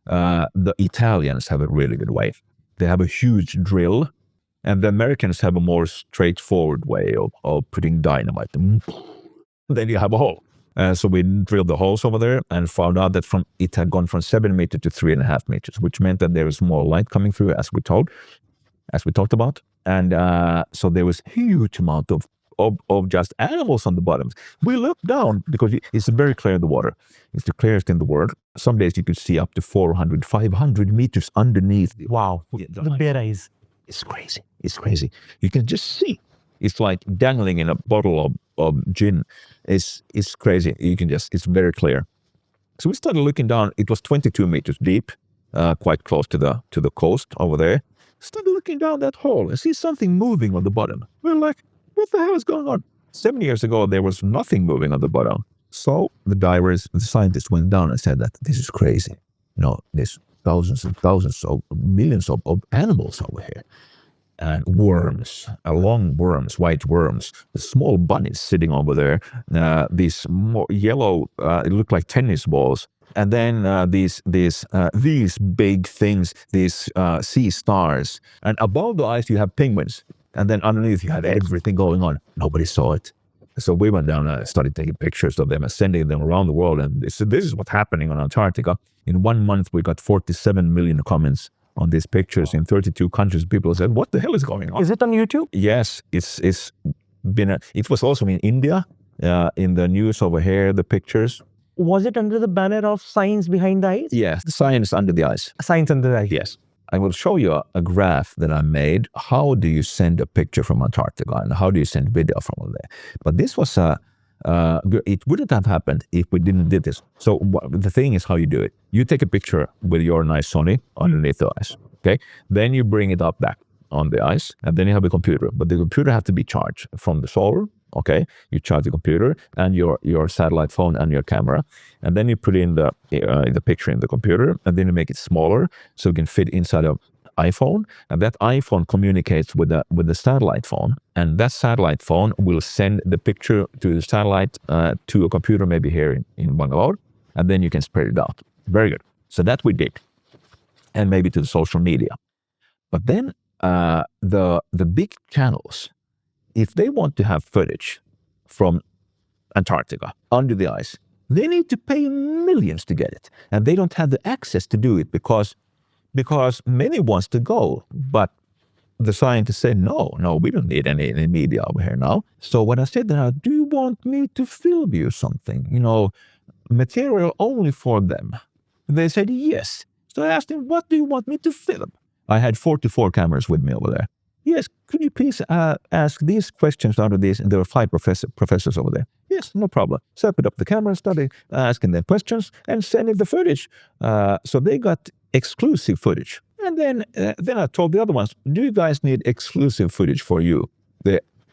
The Italians have a really good way. They have a huge drill, and the Americans have a more straightforward way of putting dynamite. Then you have a hole. So we drilled the holes over there and found out that it had gone from 7 meters to 3.5 meters, which meant that there was more light coming through, as we talked about. And so there was huge amount of just animals on the bottom. We looked down because it's very clear in the water. It's the clearest in the world. Some days you could see up to 400, 500 meters underneath. Wow, the bare eyes. It's crazy. It's crazy. You can just see. It's like dangling in a bottle of gin. It's crazy. It's very clear. So we started looking down. It was 22 meters deep, quite close to the coast over there. Started looking down that hole and see something moving on the bottom. We're like, what the hell is going on? 7 years ago, there was nothing moving on the bottom. So the scientists went down and said that this is crazy. There's thousands and thousands of millions of animals over here. worms, long worms, white worms, small bunnies sitting over there, these more yellow, it looked like tennis balls, and then these big things, these sea stars, and above the ice you have penguins, and then underneath you had everything going on. Nobody saw it. So we went down and started taking pictures of them and sending them around the world. And this is what's happening on Antarctica. In 1 month, we got 47 million comments on these pictures in 32 countries. People said, "What the hell is going on?" Is it on YouTube? Yes, it was also in India, in the news over here, the pictures. Was it under the banner of Science Behind the Ice? Yes, science under the ice. Science Under the Ice. Yes. I will show you a graph that I made. How do you send a picture from Antarctica and how do you send video from over there? But this was it wouldn't have happened if we didn't do this. So the thing is how you do it. You take a picture with your nice Sony underneath the ice, okay? Then you bring it up back on the ice, and then you have a computer. But the computer has to be charged from the solar, okay? You charge the computer and your satellite phone and your camera, and then you put in the picture in the computer, and then you make it smaller so it can fit inside of iPhone, and that iPhone communicates with the satellite phone, and that satellite phone will send the picture to the satellite to a computer maybe here in Bangalore, and then you can spread it out. Very good. So that we did, and maybe to the social media. But then the big channels, if they want to have footage from Antarctica under the ice, they need to pay millions to get it, and they don't have the access to do it because many wants to go, but the scientists said, no, we don't need any media over here now. So when I said, do you want me to film you something, material only for them? They said, yes. So I asked them, what do you want me to film? I had 44 cameras with me over there. Yes, could you please ask these questions out of these? And there were 5 professors over there. Yes, no problem. So I put up the camera, started asking them questions and sending the footage. So they got exclusive footage. And then I told the other ones, do you guys need exclusive footage for you?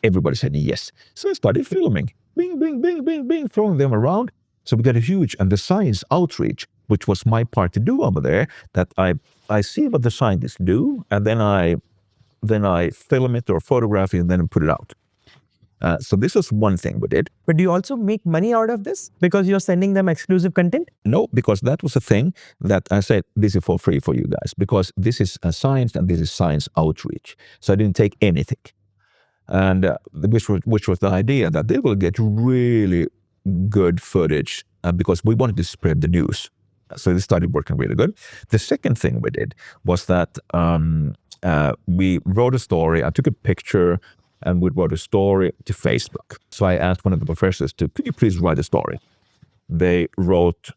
Everybody said yes. So I started filming. Bing, bing, bing, bing, bing, throwing them around. So we got a huge, and the science outreach, which was my part to do over there, that I see what the scientists do, and then I film it or photograph it and then put it out. So this is one thing we did. But do you also make money out of this because you're sending them exclusive content? No, because that was a thing that I said, this is for free for you guys, because this is a science and this is science outreach. So I didn't take anything. And which was the idea that they will get really good footage because we wanted to spread the news. So it started working really good. The second thing we did was that we wrote a story. I took a picture and we wrote a story to Facebook. So I asked one of the professors could you please write a story? They wrote,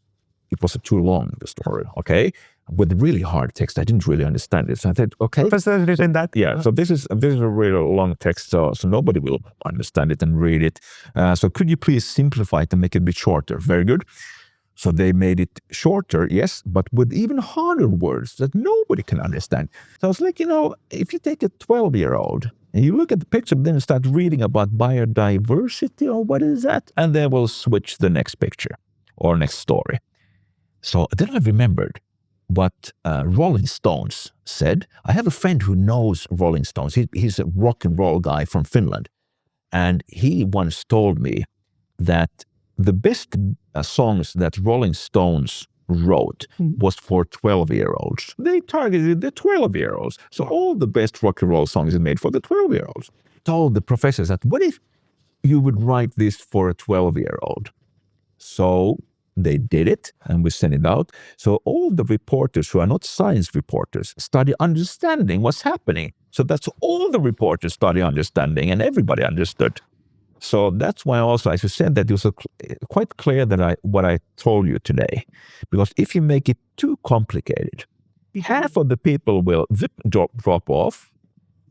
it was too long, the story, okay? With really hard text. I didn't really understand it. So I said, okay. Professors written that? Yeah, so this is a really long text, so nobody will understand it and read it. So could you please simplify it and make it a bit shorter? Very good. So they made it shorter, yes, but with even harder words that nobody can understand. So I was like, if you take a 12-year-old and you look at the picture, then start reading about biodiversity or what is that? And then we'll switch the next picture or next story. So then I remembered what Rolling Stones said. I have a friend who knows Rolling Stones. He's a rock and roll guy from Finland. And he once told me that the best songs that Rolling Stones wrote was for 12-year-olds. They targeted the 12-year-olds. So all the best rock and roll songs are made for the 12-year-olds. Told the professors that, what if you would write this for a 12-year-old? So they did it, and we sent it out. So all the reporters who are not science reporters started understanding what's happening. So that's all the reporters started understanding, and everybody understood. So that's why also, as you said, that it was quite clear that what I told you today. Because if you make it too complicated, half of the people will drop off,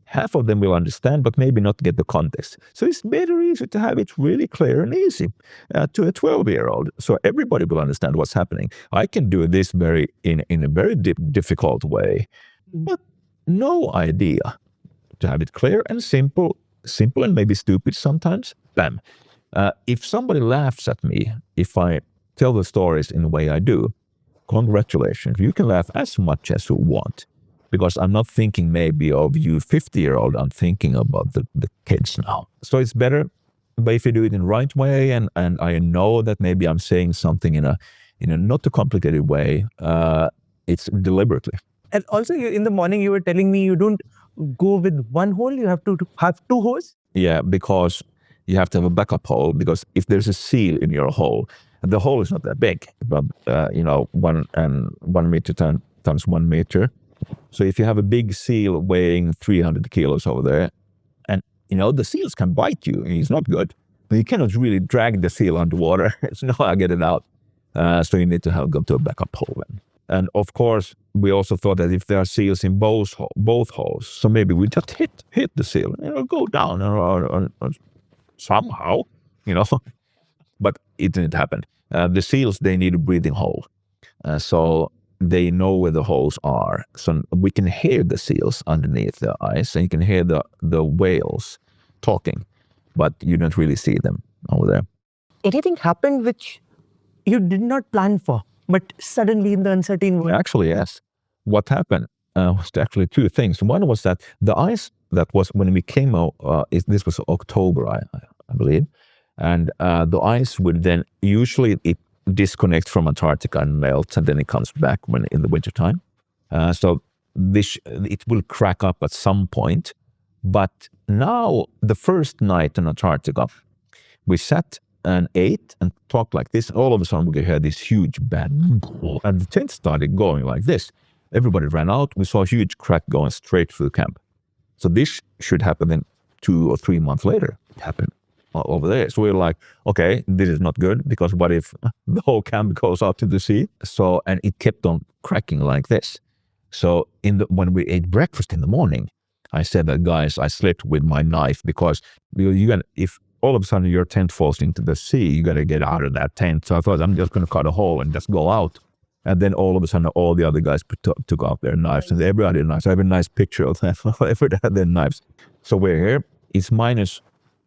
half of them will understand, but maybe not get the context. So it's better easy to have it really clear and easy to a 12-year-old. So everybody will understand what's happening. I can do this in a very difficult way, but no idea to have it clear and simple and maybe stupid sometimes. Bam. If somebody laughs at me, if I tell the stories in the way I do, congratulations. You can laugh as much as you want. because I'm not thinking maybe of you 50-year-old, I'm thinking about the kids now. So it's better, but if you do it in the right way, and I know that maybe I'm saying something in a not too complicated way, it's deliberately. And also, in the morning, you were telling me you don't go with one hole, you have to have two holes? Yeah, because you have to have a backup hole, because if there's a seal in your hole, the hole is not that big, but 1 meter times 1 meter. So if you have a big seal weighing 300 kilos over there, and the seals can bite you, and it's not good, but you cannot really drag the seal underwater. It's no, I get it out. So you need to go to a backup hole then. And of course, we also thought that if there are seals in both holes, so maybe we just hit the seal, go down or somehow, but it didn't happen. The seals, they need a breathing hole. So they know where the holes are. So we can hear the seals underneath the ice, and you can hear the whales talking, but you don't really see them over there. Anything happened which you did not plan for, but suddenly in the uncertain world? Actually, yes. What happened was actually two things. One was that the ice that was when we came out, this was October, I believe, and the ice would then, usually it disconnects from Antarctica and melts, and then it comes back when in the wintertime. So it will crack up at some point. But now, the first night in Antarctica, we sat and ate and talked like this. All of a sudden, we could hear this huge bang, and the tent started going like this. Everybody ran out. We saw a huge crack going straight through the camp. So this should happen then 2 or 3 months later. It happened over there. So we were like, okay, this is not good, because what if the whole camp goes out to the sea? So, and it kept on cracking like this. So when we ate breakfast in the morning, I said that, guys, I slept with my knife, because if all of a sudden your tent falls into the sea, you got to get out of that tent. So I thought, I'm just going to cut a hole and just go out. And then all of a sudden, all the other guys took out their knives, and everybody had knives. I have a nice picture of that. Everybody had their knives. So we're here. It's minus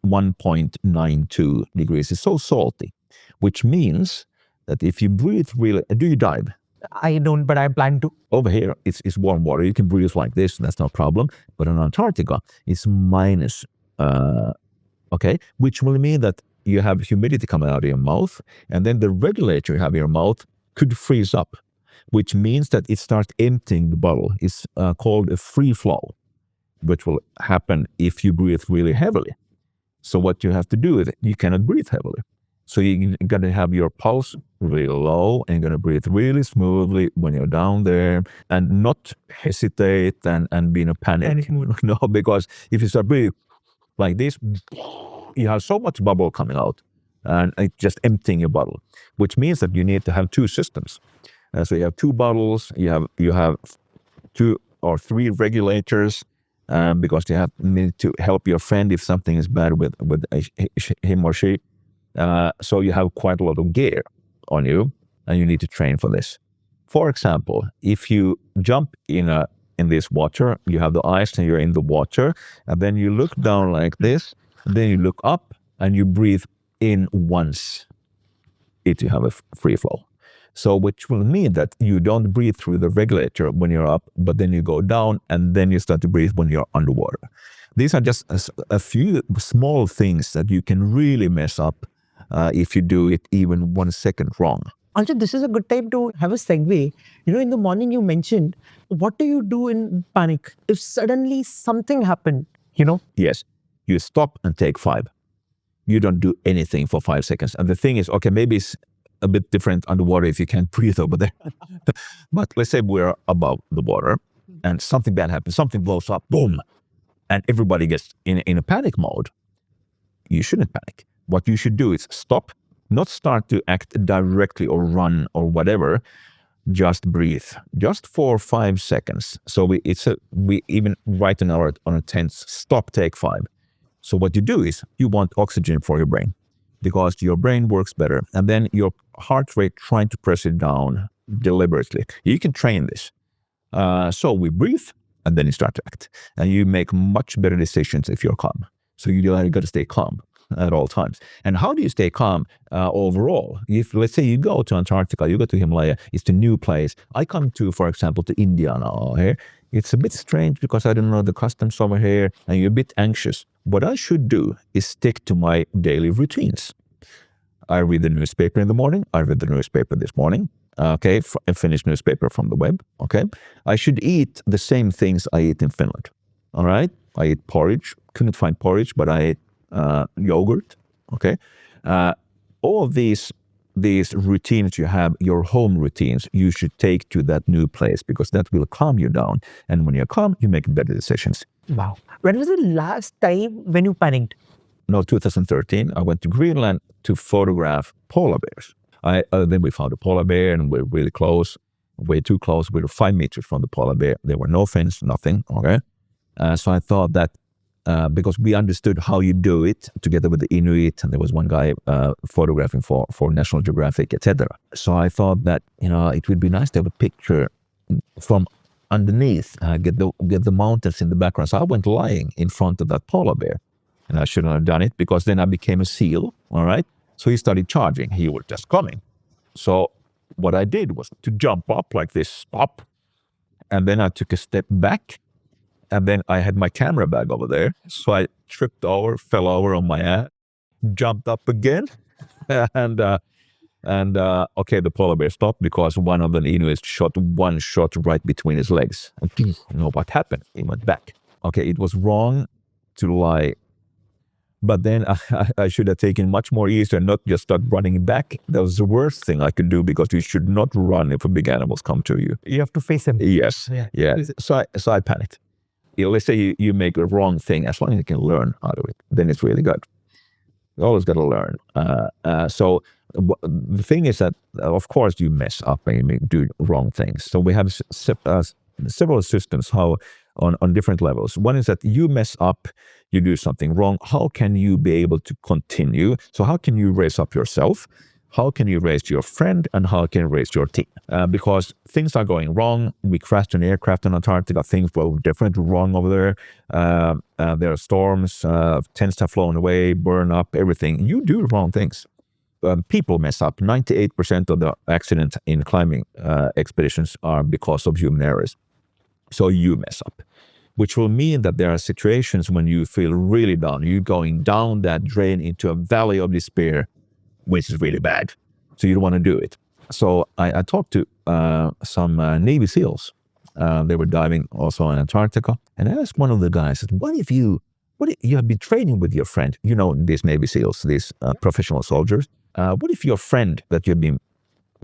1.92 degrees. It's so salty, which means that if you breathe really, do you dive? I don't, but I plan to. Over here, it's warm water. You can breathe like this. That's no problem. But in Antarctica, it's minus, which will mean that you have humidity coming out of your mouth, and then the regulator you have in your mouth could freeze up, which means that it starts emptying the bottle. It's called a free flow, which will happen if you breathe really heavily. So what you have to do is you cannot breathe heavily. So you're going to have your pulse really low, and you're going to breathe really smoothly when you're down there, and not hesitate and be in a panic. No, because if you start breathing like this, you have so much bubble coming out, and it's just emptying your bottle, which means that you need to have two systems. So you have two bottles, you have 2 or 3 regulators, because you need to help your friend if something is bad with him or she. So you have quite a lot of gear on you, and you need to train for this. For example, if you jump in this water, you have the ice and you're in the water, and then you look down like this, and then you look up and you breathe in once if you have a free flow. So which will mean that you don't breathe through the regulator when you're up, but then you go down and then you start to breathe when you're underwater. These are just a few small things that you can really mess up if you do it even 1 second wrong. Also, this is a good time to have a segue. In the morning you mentioned, what do you do in panic? If suddenly something happened, Yes, you stop and take 5. You don't do anything for 5 seconds. And the thing is, okay, maybe it's a bit different underwater if you can't breathe over there. But let's say we're above the water and something bad happens, something blows up, boom, and everybody gets in a panic mode. You shouldn't panic. What you should do is stop, not start to act directly or run or whatever, just breathe, just for 5 seconds. So we even write on our tents, stop, take 5. So what you do is you want oxygen for your brain, because your brain works better. And then your heart rate, trying to press it down deliberately. You can train this. So we breathe, and then you start to act. And you make much better decisions if you're calm. So you got to stay calm. at all times. And how do you stay calm overall? If, let's say, you go to Antarctica, you go to Himalaya, it's a new place. I come to, for example, to India now. Here, it's a bit strange because I don't know the customs over here, and you're a bit anxious. What I should do is stick to my daily routines. I read the newspaper in the morning. I read the newspaper this morning. Okay, a Finnish newspaper from the web. Okay, I should eat the same things I eat in Finland. All right, I eat porridge. Couldn't find porridge, but I ate yogurt. Okay, all these routines you have, your home routines, you should take to that new place because that will calm you down. And when you're calm, you make better decisions. Wow. When was the last time when you panicked? No, 2013. I went to Greenland to photograph polar bears. Then we found a polar bear and we're really close, way too close. We were 5 meters from the polar bear. There were no fins, nothing. Okay. So I thought that because we understood how you do it together with the Inuit, and there was one guy photographing for National Geographic, etc. So I thought that, it would be nice to have a picture from underneath, get the mountains in the background. So I went lying in front of that polar bear. And I shouldn't have done it because then I became a seal, all right? So he started charging. He was just coming. So what I did was to jump up like this, stop. And then I took a step back. And then I had my camera bag over there. So I tripped over, fell over on my ass, jumped up again. And okay, the polar bear stopped because one of the Inuits shot one shot right between his legs. And you know what happened? He went back. Okay, it was wrong to lie. But then I should have taken much more easier and not just start running back. That was the worst thing I could do because you should not run if big animals come to you. You have to face them. Yes. Yeah. So I panicked. Let's say you make a wrong thing, as long as you can learn out of it, then it's really good. You always got to learn. So the thing is that, of course, you mess up and you do wrong things. So we have several systems on different levels. One is that you mess up, you do something wrong. How can you be able to continue? So how can you raise up yourself? How can you raise your friend? And how can you raise your team? Because things are going wrong. We crashed an aircraft in Antarctica. Things were definitely wrong over there. There are storms. Tents have flown away, burn up, everything. You do wrong things. People mess up. 98% of the accidents in climbing expeditions are because of human errors. So you mess up, which will mean that there are situations when you feel really down. You're going down that drain into a valley of despair, which is really bad. So you don't want to do it. So I talked to some Navy SEALs. They were diving also in Antarctica. And I asked one of the guys, what if you have been training with your friend, these Navy SEALs, these professional soldiers. What if your friend that you've been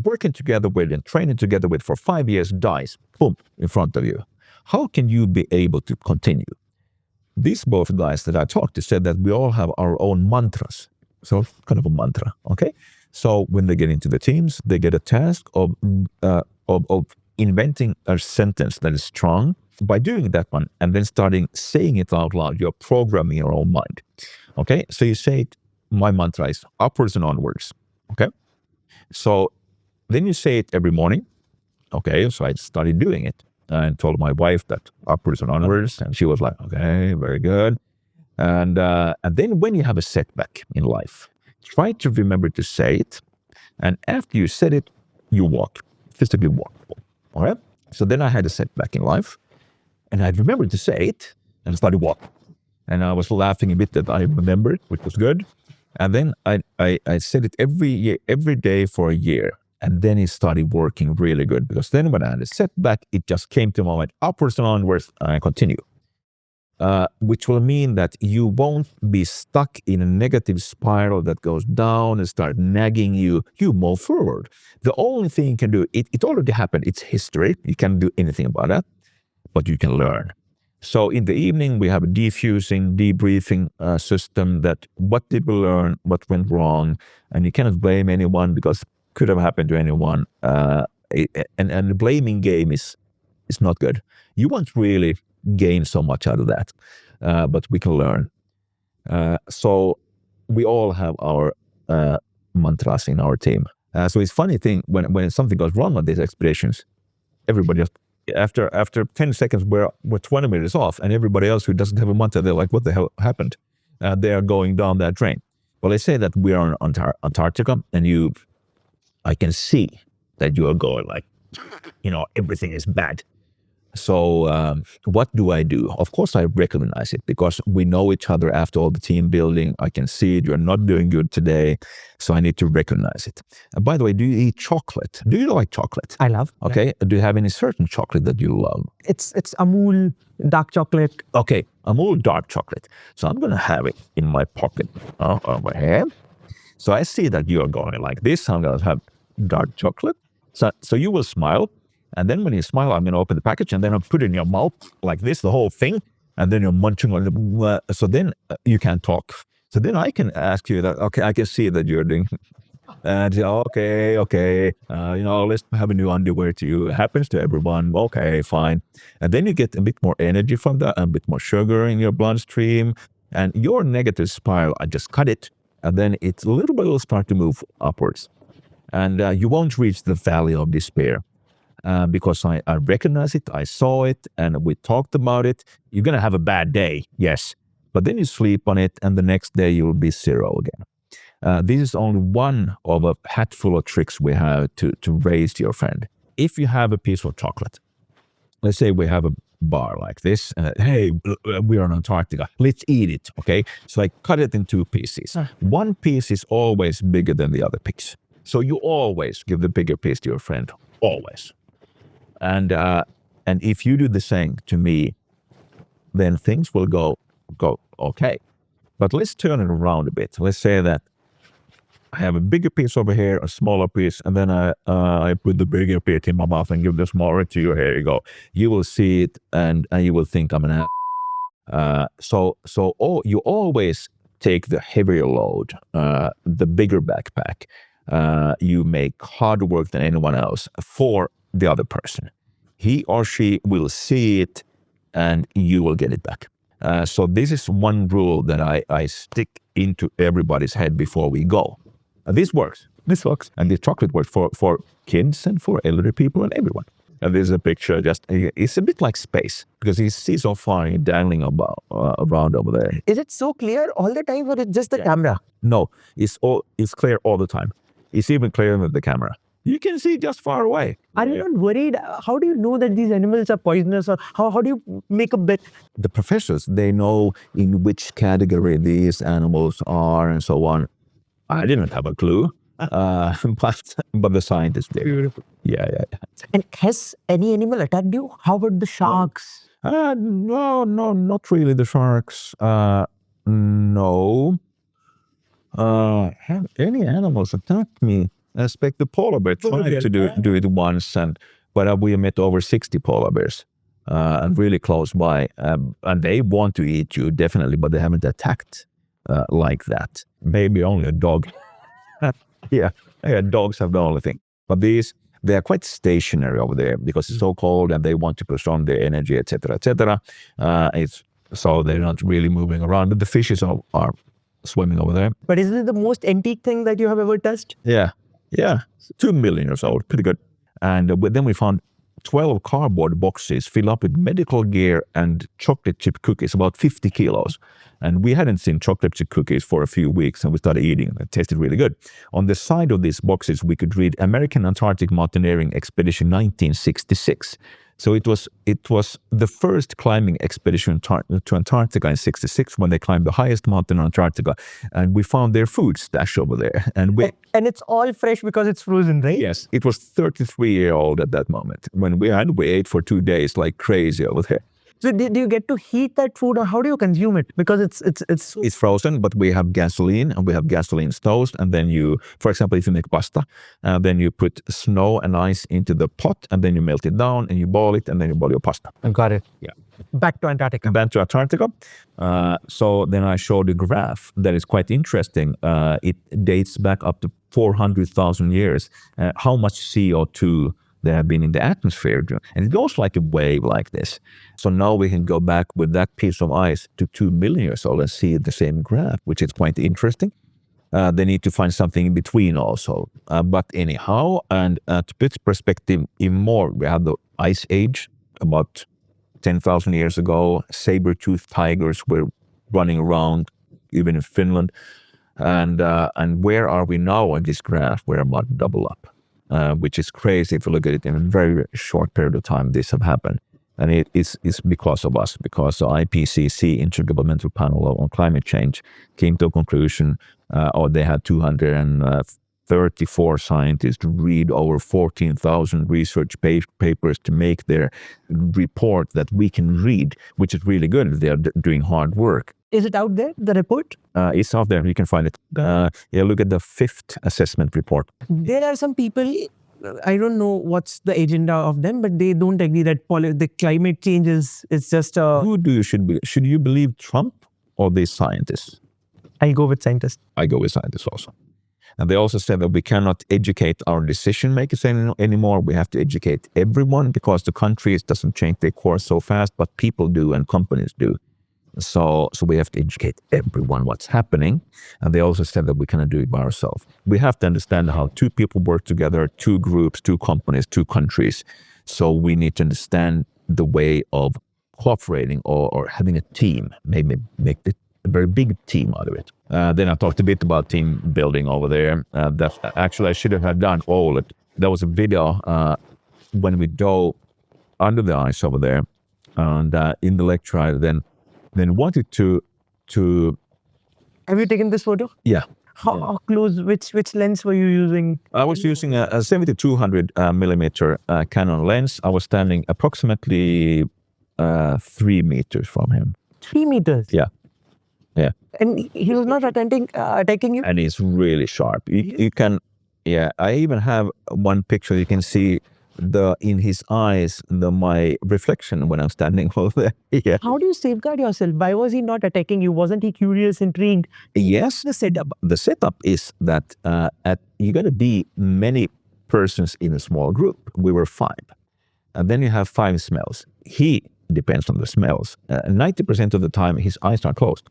working together with and training together with for 5 years dies, boom, in front of you? How can you be able to continue? These both guys that I talked to said that we all have our own mantras. So kind of a mantra, okay? So when they get into the teams, they get a task of inventing a sentence that is strong. By doing that one and then starting saying it out loud, you're programming your own mind, okay? So you say it, my mantra is upwards and onwards, okay? So then you say it every morning, okay? So I started doing it. And told my wife that upwards and onwards, and she was like, okay, very good. And then when you have a setback in life, try to remember to say it. And after you said it, you walk, physically walk. All right? So then I had a setback in life, and I remembered to say it, and I started walking. And I was laughing a bit that I remembered, which was good. And then I said it every day for a year. And then it started working really good because then when I had a setback, it just came to my mind, upwards and onwards, and I continue. Which will mean that you won't be stuck in a negative spiral that goes down and start nagging you. You move forward. The only thing you can do, it already happened. It's history. You can't do anything about that, but you can learn. So in the evening, we have a debriefing system that what did we learn, what went wrong, and you cannot blame anyone because could have happened to anyone, and the blaming game is not good. You won't really gain so much out of that, but we can learn. So we all have our mantras in our team. So it's funny thing when something goes wrong on these expeditions, everybody just after 10 seconds we're 20 minutes off, and everybody else who doesn't have a mantra, they're like, what the hell happened? They are going down that drain. Well, let's say that we are on Antarctica, and I can see that you are going like, everything is bad. So what do I do? Of course, I recognize it because we know each other after all the team building. I can see it. You're not doing good today. So I need to recognize it. By the way, do you eat chocolate? Do you like chocolate? I love. Okay. Yeah. Do you have any certain chocolate that you love? It's Amul dark chocolate. Okay. Amul dark chocolate. So I'm going to have it in my pocket over here. So I see that you're going like this. I'm going to have dark chocolate. So you will smile. And then when you smile, I'm going to open the package and then I'll put it in your mouth like this, the whole thing. And then you're munching on it. So then you can't talk. So then I can ask you that, okay, I can see that you're doing, and okay, let's have a new underwear to you. It happens to everyone. Okay, fine. And then you get a bit more energy from that, a bit more sugar in your bloodstream. And your negative spiral, I just cut it. And then it's a little bit will start to move upwards. And you won't reach the valley of despair. Because I recognize it, I saw it, and we talked about it. You're going to have a bad day, yes. But then you sleep on it, and the next day you will be zero again. This is only one of a hat full of tricks we have to raise your friend. If you have a piece of chocolate, let's say we have a bar like this, hey, we are in Antarctica, let's eat it, okay? So I cut it in 2 pieces. One piece is always bigger than the other piece. So you always give the bigger piece to your friend, always. And if you do the same to me, then things will go okay. But let's turn it around a bit. Let's say that I have a bigger piece over here, a smaller piece, and then I put the bigger piece in my mouth and give the smaller to you. Here you go. You will see it, and you will think I'm an ass. So you always take the heavier load, the bigger backpack. You make harder work than anyone else for the other person. He or she will see it and you will get it back. So this is one rule that I stick into everybody's head before we go. This works. This works. And the chocolate works for kids and for elderly people and everyone. And there's a picture, it's a bit like space because you see so far you're dangling around over there. Is it so clear all the time or it's just the camera? No, it's clear all the time. It's even clearer than the camera. You can see just far away. Are you not worried? How do you know that these animals are poisonous, or how do you make a bet? The professors, they know in which category these animals are and so on. I didn't have a clue, but the scientists did. Beautiful. Yeah. And has any animal attacked you? How about the sharks? No, not really the sharks. No. Have any animals attacked me? I expect the polar bear tried to do it once, but we met over 60 polar bears, and really close by, and they want to eat you definitely, but they haven't attacked like that. Maybe only a dog. yeah, dogs have the only thing. But they are quite stationary over there because it's so cold, and they want to push on their energy, etc., etc. So they're not really moving around. But the fishes are swimming over there. But is it the most antique thing that you have ever touched? Yeah, 2 million years old, pretty good. And then we found 12 cardboard boxes filled up with medical gear and chocolate chip cookies, about 50 kilos. And we hadn't seen chocolate chip cookies for a few weeks, and we started eating them. It tasted really good. On the side of these boxes, we could read American Antarctic Mountaineering Expedition 1966. So it was the first climbing expedition to Antarctica in 1966 when they climbed the highest mountain in Antarctica, and we found their food stashed over there. And it's all fresh because it's frozen, right? Yes, it was 33-year-old at that moment when we ate for 2 days like crazy over there. So do you get to heat that food, or how do you consume it? Because it's frozen, but we have gasoline, and we have gasoline stoves. And then for example, if you make pasta, then you put snow and ice into the pot, and then you melt it down, and you boil it, and then you boil your pasta. I got it. Yeah. Back to Antarctica. So then I showed a graph that is quite interesting. It dates back up to 400,000 years. How much CO2 there have been in the atmosphere. And it goes like a wave like this. So now we can go back with that piece of ice to 2 million years old and see the same graph, which is quite interesting. They need to find something in between also. But anyhow, and to put perspective even more, we had the Ice Age about 10,000 years ago. Saber-toothed tigers were running around, even in Finland. And where are we now on this graph? We're about to double up, which is crazy if you look at it in a very short period of time. This have happened, and it's because of us, because the IPCC, Intergovernmental Panel on Climate Change, came to a conclusion, or they had 234 scientists read over 14,000 research papers to make their report that we can read, which is really good. They are doing hard work. Is it out there, the report? It's out there. You can find it. Look at the 5th assessment report. There are some people, I don't know what's the agenda of them, but they don't agree that the climate change is just a... Who do you should be? Should you believe Trump or these scientists? I go with scientists. I go with scientists also. And they also said that we cannot educate our decision makers anymore. We have to educate everyone, because the countries doesn't change their course so fast, but people do and companies do. So we have to educate everyone what's happening. And they also said that we cannot do it by ourselves. We have to understand how two people work together, two groups, two companies, two countries. So we need to understand the way of cooperating or having a team, maybe make a very big team out of it. Then I talked a bit about team building over there. That actually I should have done all it. There was a video when we dove under the ice over there, and in the lecture I then wanted to. Have you taken this photo? Yeah. How close? Which lens were you using? I was using a 7200 millimeter Canon lens. I was standing approximately 3 meters from him. 3 meters? Yeah. Yeah. And he was not attacking you? And he's really sharp. You can, yeah. I even have one picture. You can see in his eyes my reflection when I'm standing over there. Yeah. How do you safeguard yourself? Why was he not attacking you? Wasn't he curious, intrigued? Yes. The setup is that you got to be many persons in a small group. We were 5, and then you have 5 smells. He depends on the smells. 90% of the time, his eyes are closed.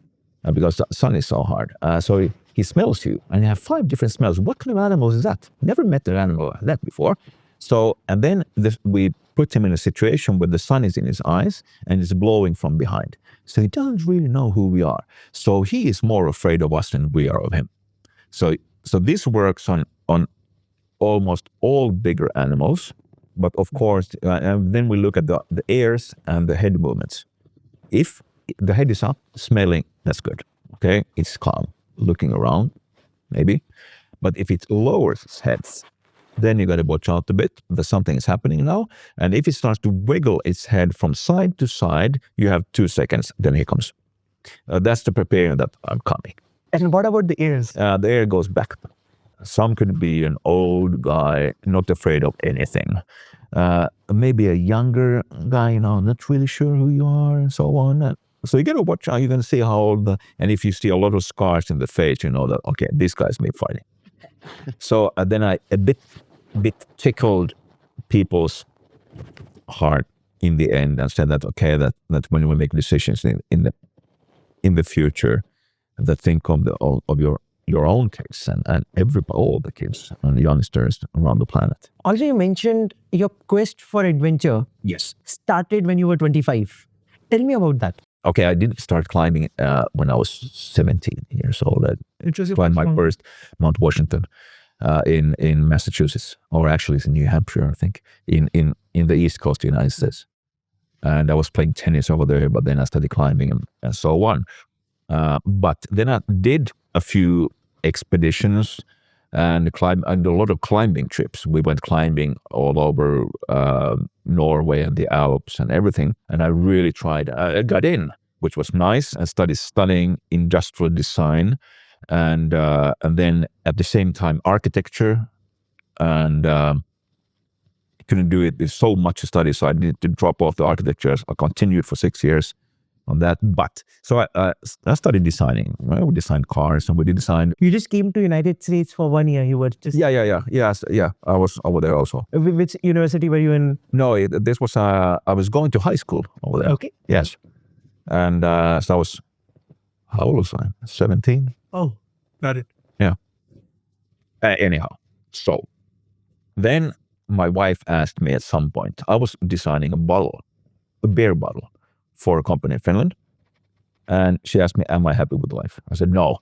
Because the sun is so hard. So he smells you, and you have 5 different smells. What kind of animal is that? Never met an animal like that before. So, and then we put him in a situation where the sun is in his eyes and it's blowing from behind. So he doesn't really know who we are. So he is more afraid of us than we are of him. So this works on almost all bigger animals. But of course, and then we look at the ears and the head movements. If the head is up, smelling, that's good. Okay, it's calm, looking around, maybe. But if it lowers its head, then you got to watch out a bit that something is happening now. And if it starts to wiggle its head from side to side, you have 2 seconds, then he comes. That's the preparing that I'm coming. And what about the ears? The ear goes back. Some could be an old guy, not afraid of anything. Maybe a younger guy, not really sure who you are, and so on. So you got to watch out. You're going to see how old, and if you see a lot of scars in the face, you know that, okay, this guy's me fighting. So then I a bit tickled people's heart in the end and said that, okay, that when we make decisions in the future, that think of your own kids and all the kids and youngsters around the planet. Also, you mentioned your quest for adventure. Yes. Started when you were 25. Tell me about that. Okay, I did start climbing when I was 17 years old. I climbed my first Mount Washington in Massachusetts, or actually it's in New Hampshire, I think, in the East Coast of the United States. And I was playing tennis over there, but then I started climbing and so on. But then I did a few expeditions and a lot of climbing trips. We went climbing all over Norway and the Alps and everything. And I really tried. I got in, which was nice. I started studying industrial design and then at the same time architecture. And couldn't do it. There's so much to study, so I needed to drop off the architecture. I continued for 6 years on that. But so I started designing. Right? We designed cars and we designed. You just came to United States for 1 year. You were just Yeah. I was over there also. Which university were you in? No, this was I was going to high school over there. Okay. Yes, and so I was, how old was I? 17. Oh, got it. Yeah. Anyhow, so then my wife asked me at some point. I was designing a beer bottle, for a company in Finland. And she asked me, am I happy with life? I said, no,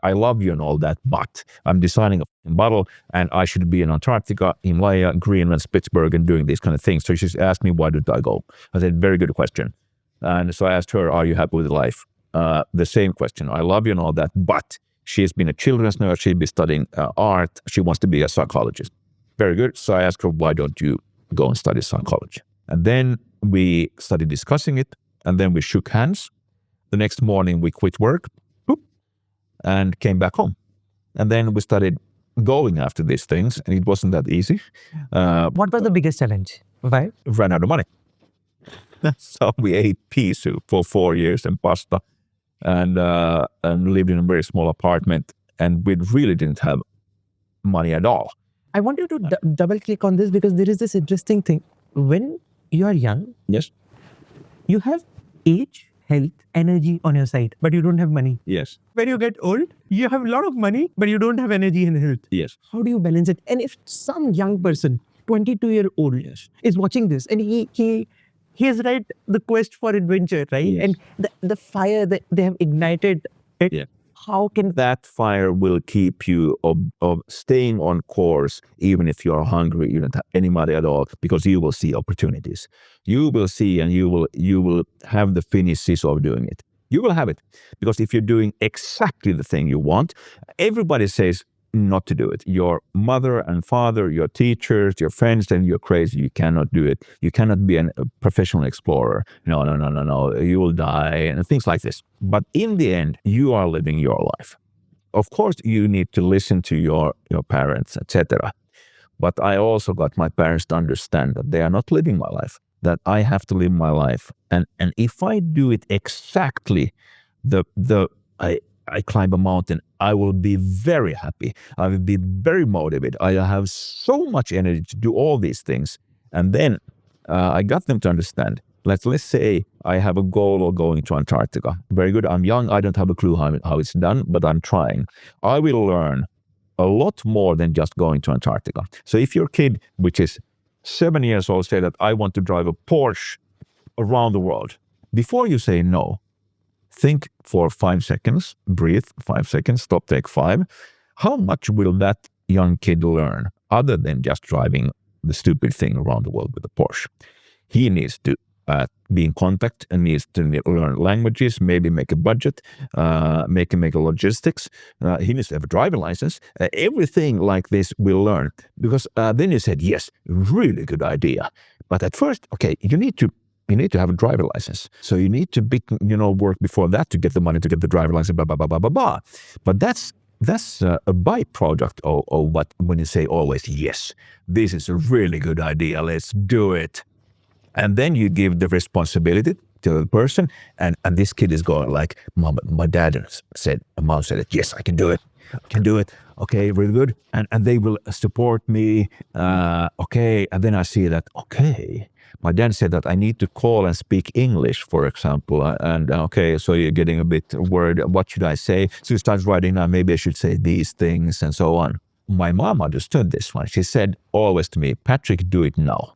I love you and all that, but I'm designing a bottle and I should be in Antarctica, Himalaya, Greenland, Spitsbergen doing these kind of things. So she asked me, why did I go? I said, very good question. And so I asked her, are you happy with life? The same question. I love you and all that, but she's been a children's nurse. She'll be studying art. She wants to be a psychologist. Very good. So I asked her, why don't you go and study psychology? And then we started discussing it. And then we shook hands. The next morning we quit work and came back home. And then we started going after these things. And it wasn't that easy. What was the biggest challenge? Why? Ran out of money. So we ate pea soup for 4 years and pasta and lived in a very small apartment. And we really didn't have money at all. I want you to double click on this because there is this interesting thing. When you are young, Yes. you have age, health, energy on your side, but you don't have money. Yes. When you get old, you have a lot of money, but you don't have energy and health. Yes. How do you balance it? And if some young person, 22-year-old, is watching this and he has right the quest for adventure, right? Yes. And the fire that they have ignited it, Yeah. how can That fire will keep you of staying on course, even if you're hungry, you don't have any money at all, because you will see opportunities. You will see, and you will have the Finnish siso of doing it. You will have it, because if you're doing exactly the thing you want, everybody says not to do it. Your mother and father, your teachers, your friends, and you're crazy. You cannot do it. You cannot be a professional explorer. No. You will die and things like this. But in the end, you are living your life. Of course, you need to listen to your parents, etc. But I also got my parents to understand that they are not living my life, that I have to live my life. And if I do it exactly, I climb a mountain, I will be very happy. I will be very motivated. I have so much energy to do all these things. And then I got them to understand. Let's say I have a goal of going to Antarctica. Very good. I'm young. I don't have a clue how it's done, but I'm trying. I will learn a lot more than just going to Antarctica. So if your kid, which is 7 years old, say that I want to drive a Porsche around the world, before you say no, think for 5 seconds, breathe 5 seconds, stop, take 5. How much will that young kid learn other than just driving the stupid thing around the world with a Porsche? He needs to be in contact and needs to learn languages, maybe make a budget, make a logistics. He needs to have a driving license. Everything like this will learn. Because then you said, yes, really good idea. But at first, okay, you need to have a driver license. So you need to work before that to get the money to get the driver license, blah, blah, blah, blah, blah, blah. But that's a byproduct of what, when you say always, yes, this is a really good idea, let's do it. And then you give the responsibility to the person. And this kid is going like, Mom, my mom said, yes, I can do it. I can do it. Okay, really good. And they will support me. Okay. And then I see that, okay, my dad said that I need to call and speak English, for example. And okay, so you're getting a bit worried. What should I say? So you start writing now, maybe I should say these things and so on. My mom understood this one. She said always to me, Patrick, do it now,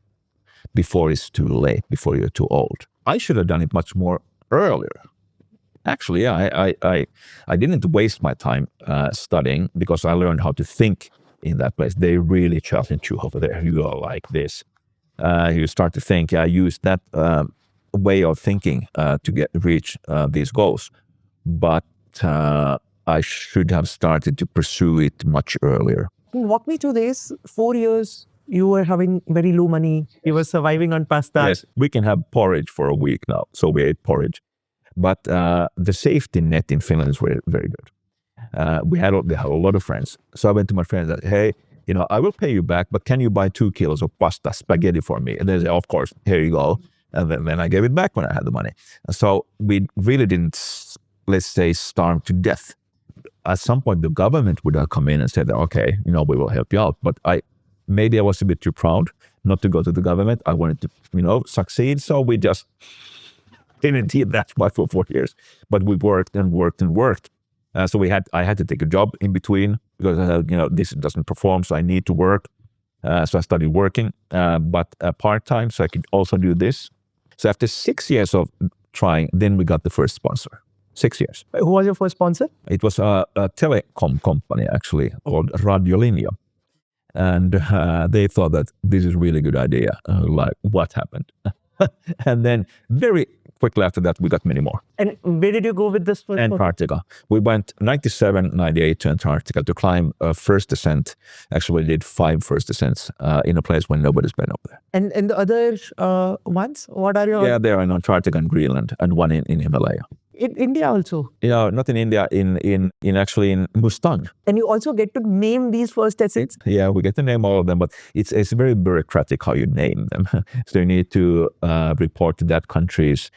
before it's too late, before you're too old. I should have done it much more earlier. Actually, yeah, I didn't waste my time studying, because I learned how to think in that place. They really challenge you over there. You go like this. You start to think. I use that way of thinking to reach these goals. But I should have started to pursue it much earlier. Walk me through this. 4 years, you were having very low money. You were surviving on pasta. Yes, we can have porridge for a week now. So we ate porridge. But the safety net in Finland is very, very good. We had a lot of friends. So I went to my friends and said, hey, I will pay you back, but can you buy 2 kilos of pasta, spaghetti for me? And they said, of course, here you go. And then I gave it back when I had the money. So we really didn't, let's say, starve to death. At some point, the government would have come in and said, okay, we will help you out. But maybe I was a bit too proud not to go to the government. I wanted to, succeed. So we just didn't eat that much for 4 years. But we worked and worked and worked. So I had to take a job in between, because I had, this doesn't perform, so I need to work. So I started working, but part-time, so I could also do this. So after 6 years of trying, then we got the first sponsor. 6 years. Who was your first sponsor? It was a telecom company, actually, called Radiolinja. And they thought that this is a really good idea. Like, what happened? And then very quickly after that, we got many more. And where did you go with this first? Antarctica. We went 97, 98 to Antarctica to climb a first descent. Actually, we did 5 first descents in a place where nobody's been up there. And the other ones? What are your... Yeah, they're in Antarctica and Greenland, and one in Himalaya. In India also? Yeah, not in India, in Mustang. And you also get to name these first descents? Yeah, we get to name all of them, but it's very bureaucratic how you name them. So you need to report to that country's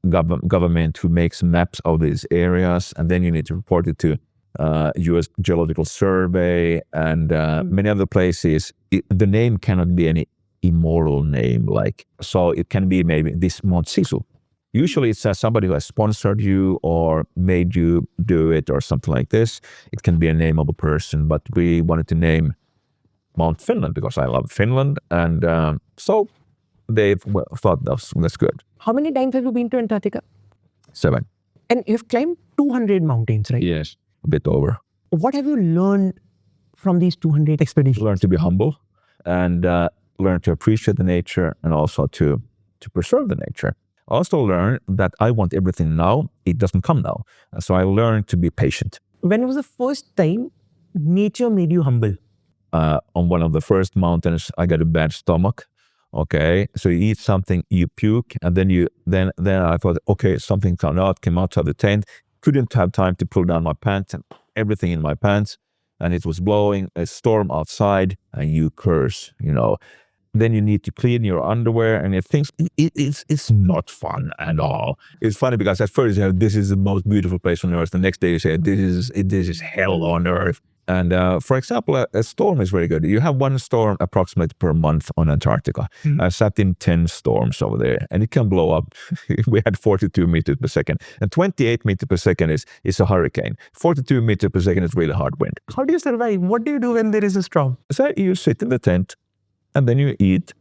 government who makes maps of these areas, and then you need to report it to U.S. Geological Survey and many other places. The name cannot be any immoral name, so it can be maybe this Mount Sisu. Usually it's somebody who has sponsored you or made you do it or something like this. It can be a name of a person, but we wanted to name Mount Finland because I love Finland, and so they thought that's good. How many times have you been to Antarctica? 7. And you've climbed 200 mountains, right? Yes, a bit over. What have you learned from these 200 expeditions? Learn to be humble and learn to appreciate the nature and also to preserve the nature. Also learn that I want everything now. It doesn't come now. So I learned to be patient. When was the first time nature made you humble? On one of the first mountains, I got a bad stomach. Okay, so you eat something, you puke, and then I thought, okay, something came out of the tent. Couldn't have time to pull down my pants and everything in my pants, and it was blowing a storm outside, and you curse, Then you need to clean your underwear, and it's not fun at all. It's funny because at first you say, this is the most beautiful place on earth. The next day you say, this is hell on earth. And for example, a storm is very good. You have one storm approximately per month on Antarctica. Mm-hmm. I sat in 10 storms over there, and it can blow up. We had 42 meters per second, and 28 meters per second is a hurricane. 42 meters per second is really hard wind. How do you survive? What do you do when there is a storm? So you sit in the tent, and then you eat,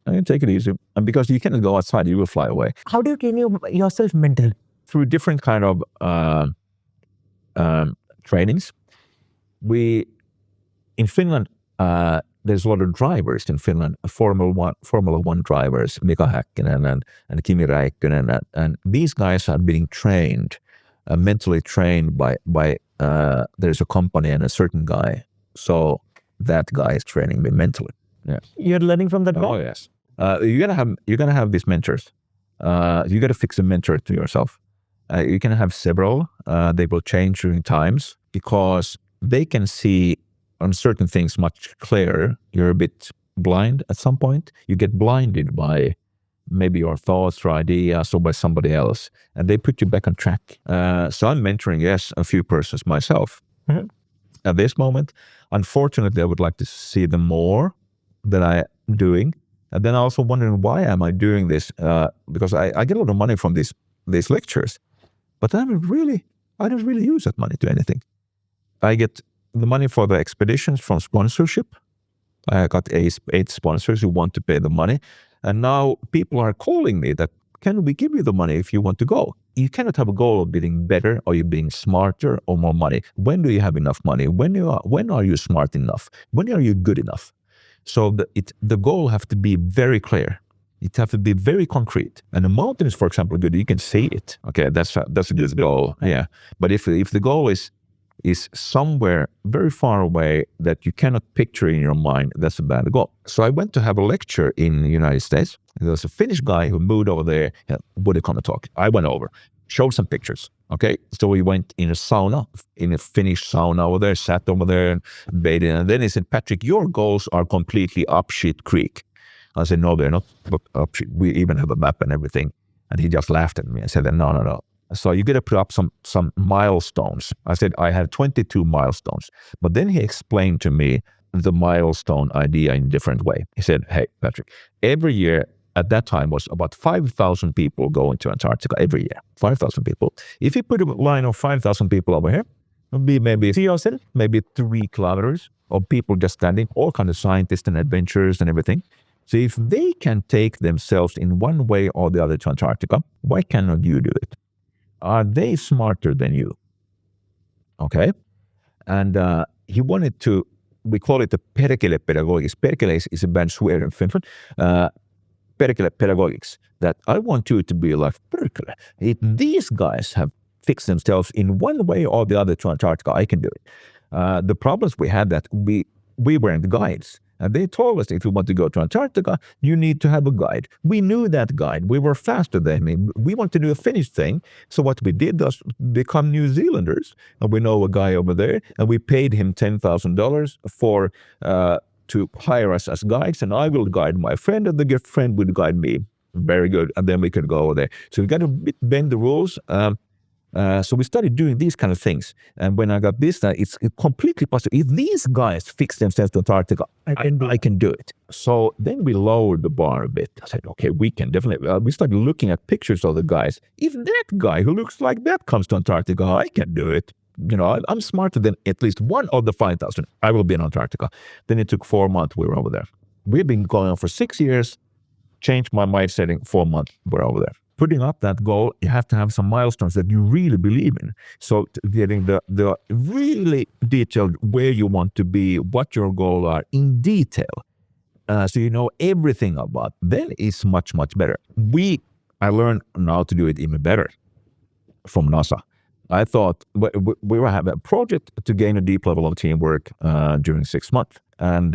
and you take it easy. And because you cannot go outside, you will fly away. How do you train yourself mentally? Through different kind of trainings. In Finland, there's a lot of drivers in Finland, Formula One drivers, Mika Häkkinen and Kimi Räikkönen, and these guys are being trained, mentally trained by there's a company and a certain guy. So that guy is training me mentally. Yeah. You're learning from that guy? Oh yes. You're gonna have these mentors. You gotta fix a mentor to yourself. You can have several. They will change during times because they can see on certain things much clearer. You're a bit blind at some point. You get blinded by maybe your thoughts or ideas or by somebody else, and they put you back on track. So I'm mentoring, yes, a few persons myself. Mm-hmm. At this moment, unfortunately, I would like to see them more than I'm doing. And then also wondering, why am I doing this? Because I get a lot of money from these lectures, but I don't really use that money to anything. I get the money for the expeditions from sponsorship. I got 8 sponsors who want to pay the money. And now people are calling me that, can we give you the money if you want to go? You cannot have a goal of being better or you being smarter or more money. When do you have enough money? When are you smart enough? When are you good enough? So the goal have to be very clear. It have to be very concrete. And the mountain is, for example, good. You can see it. Okay, that's a good goal. Yeah. But if the goal is somewhere very far away that you cannot picture in your mind, that's a bad goal. So I went to have a lecture in the United States. There was a Finnish guy who moved over there. Would he come and talk? I went over, showed some pictures. Okay, so we went in a sauna, in a Finnish sauna over there, sat over there and bathed. And then he said, Patrick, your goals are completely up shit creek. I said, no, they're not up shit. We even have a map and everything. And he just laughed at me and said, no. So you got to put up some milestones. I said, I have 22 milestones. But then he explained to me the milestone idea in a different way. He said, hey, Patrick, every year at that time was about 5,000 people going to Antarctica every year. 5,000 people. If you put a line of 5,000 people over here, it would be maybe 3 kilometers of people just standing, all kinds of scientists and adventurers and everything. So if they can take themselves in one way or the other to Antarctica, why cannot you do it? are they smarter than you? Okay. And he wanted to, we call it the perkele pedagogics. Perkele is a bad swear in Finland. Perkele pedagogics, that I want you to be like perkele. If these guys have fixed themselves in one way or the other to Antarctica, I can do it. The problems we had that we weren't guides. And they told us if you want to go to Antarctica, you need to have a guide. We knew that guide. We were faster than him. We want to do a Finnish thing. So what we did was become New Zealanders. And we know a guy over there. And we paid him $10,000 for to hire us as guides. And I will guide my friend, and the friend would guide me. Very good. And then we could go over there. So we got to bend the rules. So we started doing these kind of things. And when I got this, it's completely possible. If these guys fix themselves to Antarctica, I can do it. So then we lowered the bar a bit. I said, okay, we can definitely. We started looking at pictures of the guys. If that guy who looks like that comes to Antarctica, I can do it. I'm smarter than at least one of the 5,000. I will be in Antarctica. Then it took 4 months. We were over there. We've been going on for 6 years. Changed my mindset in 4 months. We're over there. Putting up that goal, you have to have some milestones that you really believe in. So getting the really detailed where you want to be, what your goals are in detail, so you know everything about, then it's much, much better. I learned now to do it even better from NASA. I thought we were having a project to gain a deep level of teamwork during 6 months. And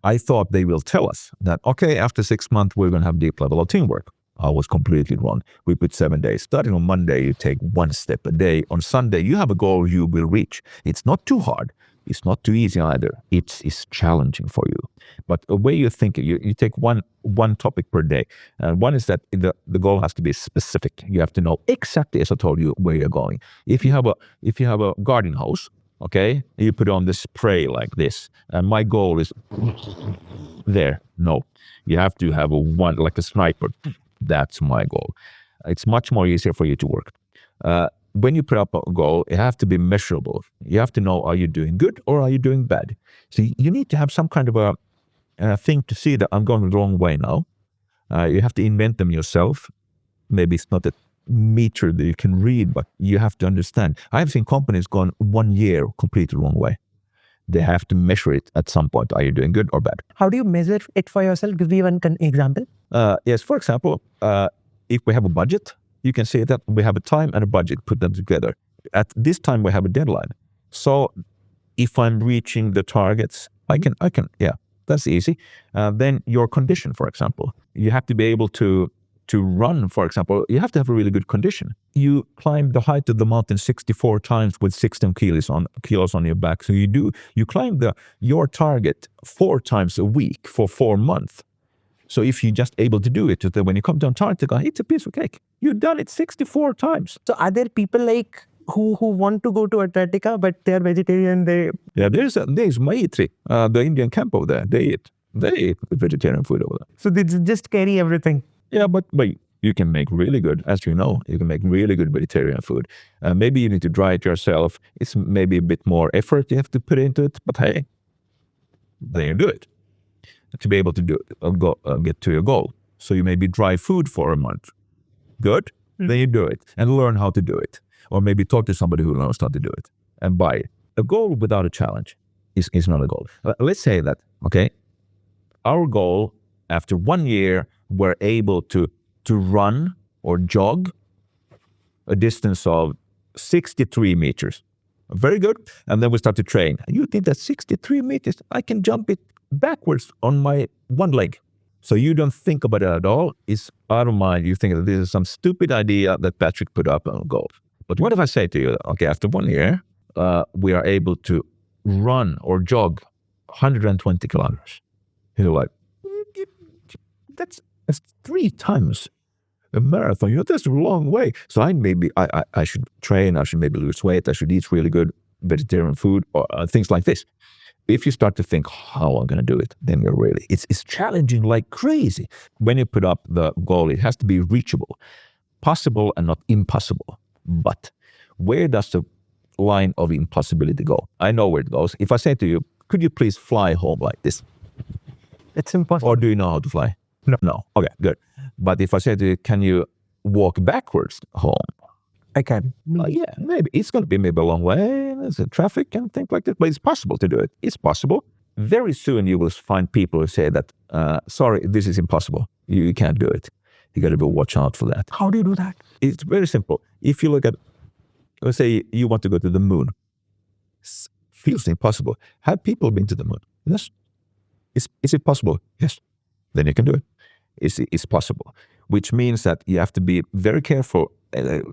I thought they will tell us that, okay, after 6 months, we're going to have deep level of teamwork. I was completely wrong. We put 7 days. Starting on Monday, you take 1 step a day. On Sunday, you have a goal you will reach. It's not too hard. It's not too easy either. It's challenging for you. But the way you think, you take one topic per day. And one is that the goal has to be specific. You have to know exactly, as I told you, where you're going. If you have a garden hose, okay, you put on the spray like this, and my goal is there. No, you have to have one like a sniper. That's my goal. It's much more easier for you to work. When you put up a goal, it has to be measurable. You have to know, are you doing good or are you doing bad? So you need to have some kind of a thing to see that I'm going the wrong way now. You have to invent them yourself. Maybe it's not a meter that you can read, but you have to understand. I've seen companies gone 1 year completely wrong way. They have to measure it at some point. Are you doing good or bad? How do you measure it for yourself? Give me one example. Yes, for example, if we have a budget, you can say that we have a time and a budget, put them together. At this time, we have a deadline. So if I'm reaching the targets, I can, yeah, that's easy. Then your condition, for example, you have to be able to run, for example, you have to have a really good condition. You climb the height of the mountain 64 times with 16 kilos on your back. So you climb your target 4 times a week for 4 months. So if you're just able to do it, then when you come to Antarctica, it's a piece of cake. You've done it 64 times. So are there people like who want to go to Antarctica, but they're vegetarian? Yeah, there's Maitri, the Indian camp over there. They eat vegetarian food over there. So they just carry everything. Yeah, but you can make really good, as you know, you can make really good vegetarian food. Maybe you need to dry it yourself. It's maybe a bit more effort you have to put into it, but hey, then you do it. To be able to do it, get to your goal. So you maybe dry food for a month. Good? Then you do it and learn how to do it. Or maybe talk to somebody who knows how to do it and buy it. A goal without a challenge is not a goal. Let's say that, okay, our goal after 1 year, we're able to run or jog a distance of 63 meters. Very good. And then we start to train. You think that 63 meters, I can jump it backwards on my one leg. So you don't think about it at all. It's out of mind. You think that this is some stupid idea that Patrick put up on goal. But what if I say to you, okay, after 1 year, we are able to run or jog 120 kilometers. You're like, that's 3 times a marathon. That's a long way. So I should train. I should maybe lose weight. I should eat really good vegetarian food or things like this. If you start to think, how am I going to do it? Then you're really, it's challenging like crazy. When you put up the goal, it has to be reachable, possible and not impossible. But where does the line of impossibility go? I know where it goes. If I say to you, could you please fly home like this? It's impossible. Or do you know how to fly? No. Okay, good. But if I say to you, can you walk backwards home? I can. Yeah, maybe it's going to be maybe a long way. There's traffic and things like that, but it's possible to do it. It's possible. Very soon you will find people who say that, sorry, this is impossible. You can't do it. You got to watch out for that. How do you do that? It's very simple. If you look at, let's say you want to go to the moon, feels impossible. Have people been to the moon? Yes. Is it possible? Yes. Then you can do it. It's possible, which means that you have to be very careful.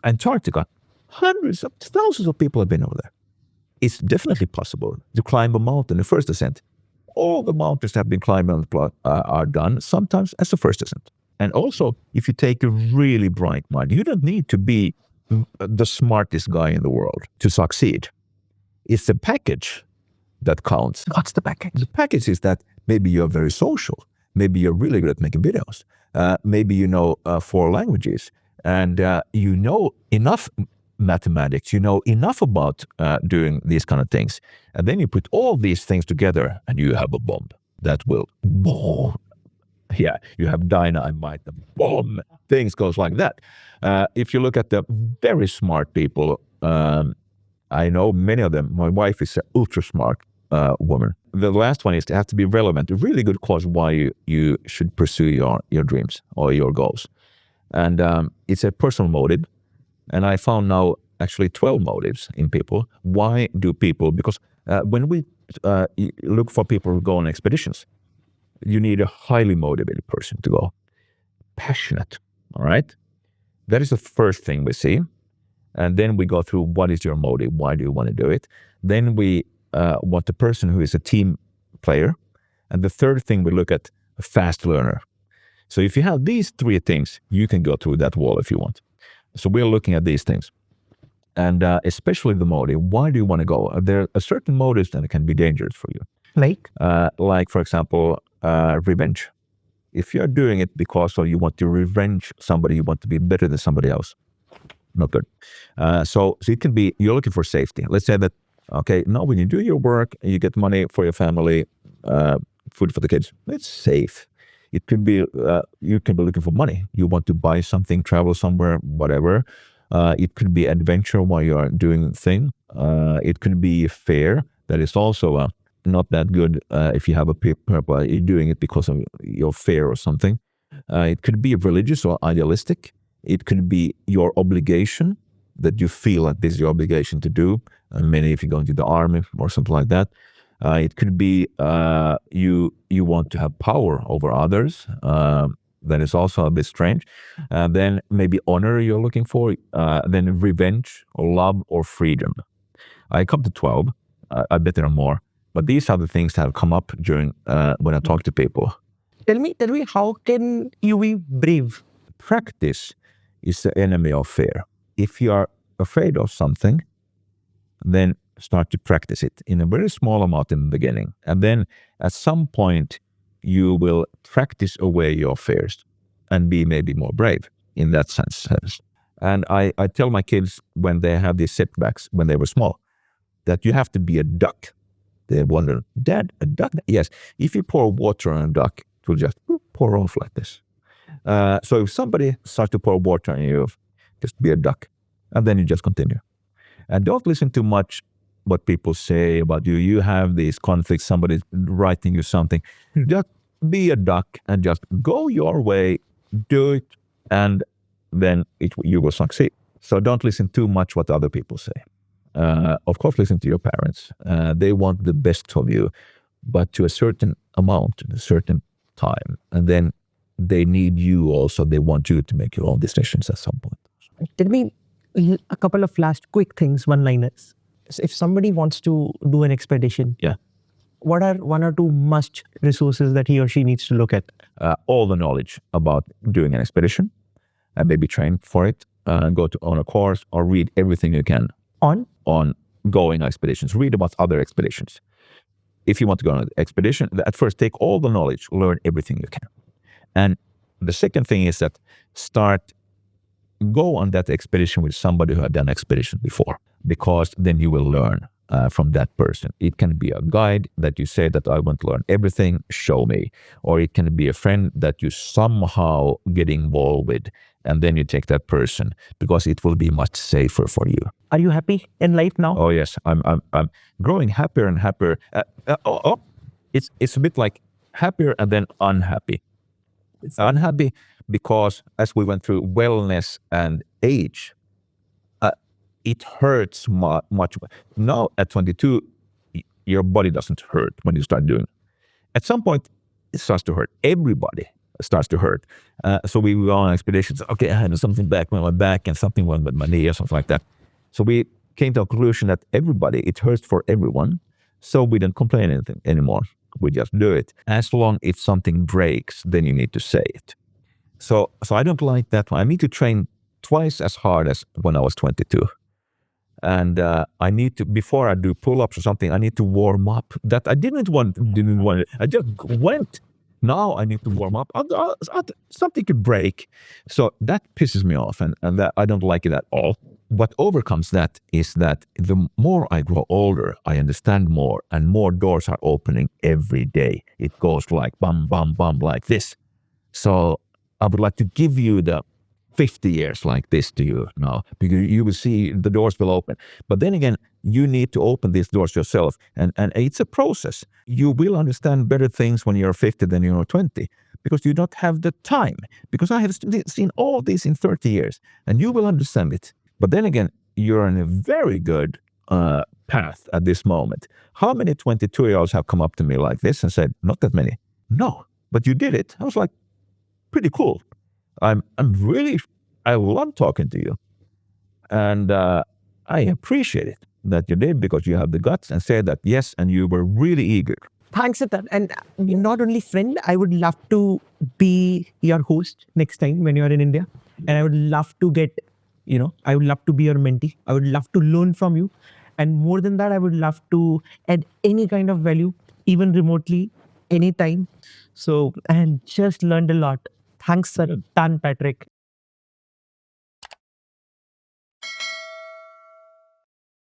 Antarctica, hundreds of thousands of people have been over there. It's definitely possible to climb a mountain, the first ascent. All the mountains that have been climbed are done sometimes as the first ascent. And also, if you take a really bright mind, you don't need to be the smartest guy in the world to succeed. It's the package that counts. What's the package? The package is that maybe you're very social. Maybe you're really good at making videos. Maybe you know 4 languages. And you know enough mathematics. You know enough about doing these kind of things. And then you put all these things together and you have a bomb that will boom. Yeah, you have dynamite, the bomb. Things goes like that. If you look at the very smart people, I know many of them. My wife is an ultra smart woman. The last one is to have to be relevant, a really good cause why you should pursue your dreams or your goals. And it's a personal motive. And I found now actually 12 motives in people. Why do people? Because when we look for people who go on expeditions, you need a highly motivated person to go. Passionate, all right? That is the first thing we see. And then we go through what is your motive? Why do you want to do it? Then we want the person who is a team player. And the third thing we look at, a fast learner. So if you have these 3 things, you can go through that wall if you want. So we're looking at these things. And especially the motive. Why do you want to go? There are certain motives that can be dangerous for you. Like, for example, revenge. If you're doing it because you want to revenge somebody, you want to be better than somebody else, not good. So it can be, you're looking for safety. Let's say that, okay, now when you do your work, you get money for your family, food for the kids, it's safe. It could be, you can be looking for money. You want to buy something, travel somewhere, whatever. It could be adventure while you're doing the thing. It could be fair. That is also not that good if you have a purpose. You're doing it because of your fear or something. It could be religious or idealistic. It could be your obligation, that you feel like this is your obligation to do. Maybe if you go into the army or something like that. It could be you want to have power over others. That is also a bit strange. Then maybe honor you're looking for. Then revenge, or love, or freedom. I come to 12. I bet there are more. But these are the things that have come up during when I talk to people. Tell me, how can you be brave? Practice is the enemy of fear. If you are afraid of something, then start to practice it in a very small amount in the beginning. And then at some point, you will practice away your fears and be maybe more brave in that sense. And I tell my kids when they have these setbacks, when they were small, that you have to be a duck. They wonder, Dad, a duck? Yes, if you pour water on a duck, it will just pour off like this. So if somebody starts to pour water on you, just be a duck. And then you just continue. And don't listen too much what people say about you. You have these conflicts, somebody's writing you something. Just be a duck and just go your way, do it, and then you will succeed. So don't listen too much what other people say. Of course, listen to your parents. They want the best of you, but to a certain amount, a certain time. And then they need you also. They want you to make your own decisions at some point. Tell me a couple of last quick things, one-liners. If somebody wants to do an expedition, what are 1 or 2 must resources that he or she needs to look at? All the knowledge about doing an expedition, and maybe train for it, go on a course, or read everything you can on going expeditions. Read about other expeditions. If you want to go on an expedition, at first take all the knowledge, learn everything you can. And the second thing is that go on that expedition with somebody who had done expedition before, because then you will learn from that person. It can be a guide that you say that I want to learn everything, show me. Or it can be a friend that you somehow get involved with and then you take that person, because it will be much safer for you. Are you happy in life now? Oh yes, I'm growing happier and happier. It's a bit like happier and then unhappy. It's unhappy because as we went through wellness and age, it hurts much. Now at 22, your body doesn't hurt when you start doing it. At some point, it starts to hurt. Everybody starts to hurt. So we go on expeditions. Okay, I had something back with my back and something went with my knee or something like that. So we came to a conclusion that it hurts for everyone. So we don't complain anything anymore. We just do it. As long if something breaks, then you need to say it. So I don't like that one. I need to train twice as hard as when I was 22. And I need to, before I do pull-ups or something, I need to warm up. That I didn't want it. I just went. Now I need to warm up. Something could break. So that pisses me off, and that I don't like it at all. What overcomes that is that the more I grow older, I understand more, and more doors are opening every day. It goes like bum, bum, bum, like this. So I would like to give you the 50 years like this to you now, because you will see the doors will open. But then again, you need to open these doors yourself, and it's a process. You will understand better things when you're 50 than you're 20, because you don't have the time. Because I have seen all this in 30 years, and you will understand it. But then again, you're on a very good path at this moment. How many 22-year-olds have come up to me like this and said, not that many? No, but you did it. I was like, pretty cool. I love talking to you. And I appreciate it that you did, because you have the guts and said that yes, and you were really eager. Thanks, Siddharth. And not only friend, I would love to be your host next time when you're in India. And I would love to I would love to be your mentee. I would love to learn from you. And more than that, I would love to add any kind of value, even remotely, anytime. So, and just learned a lot. Thanks a ton, Patrick.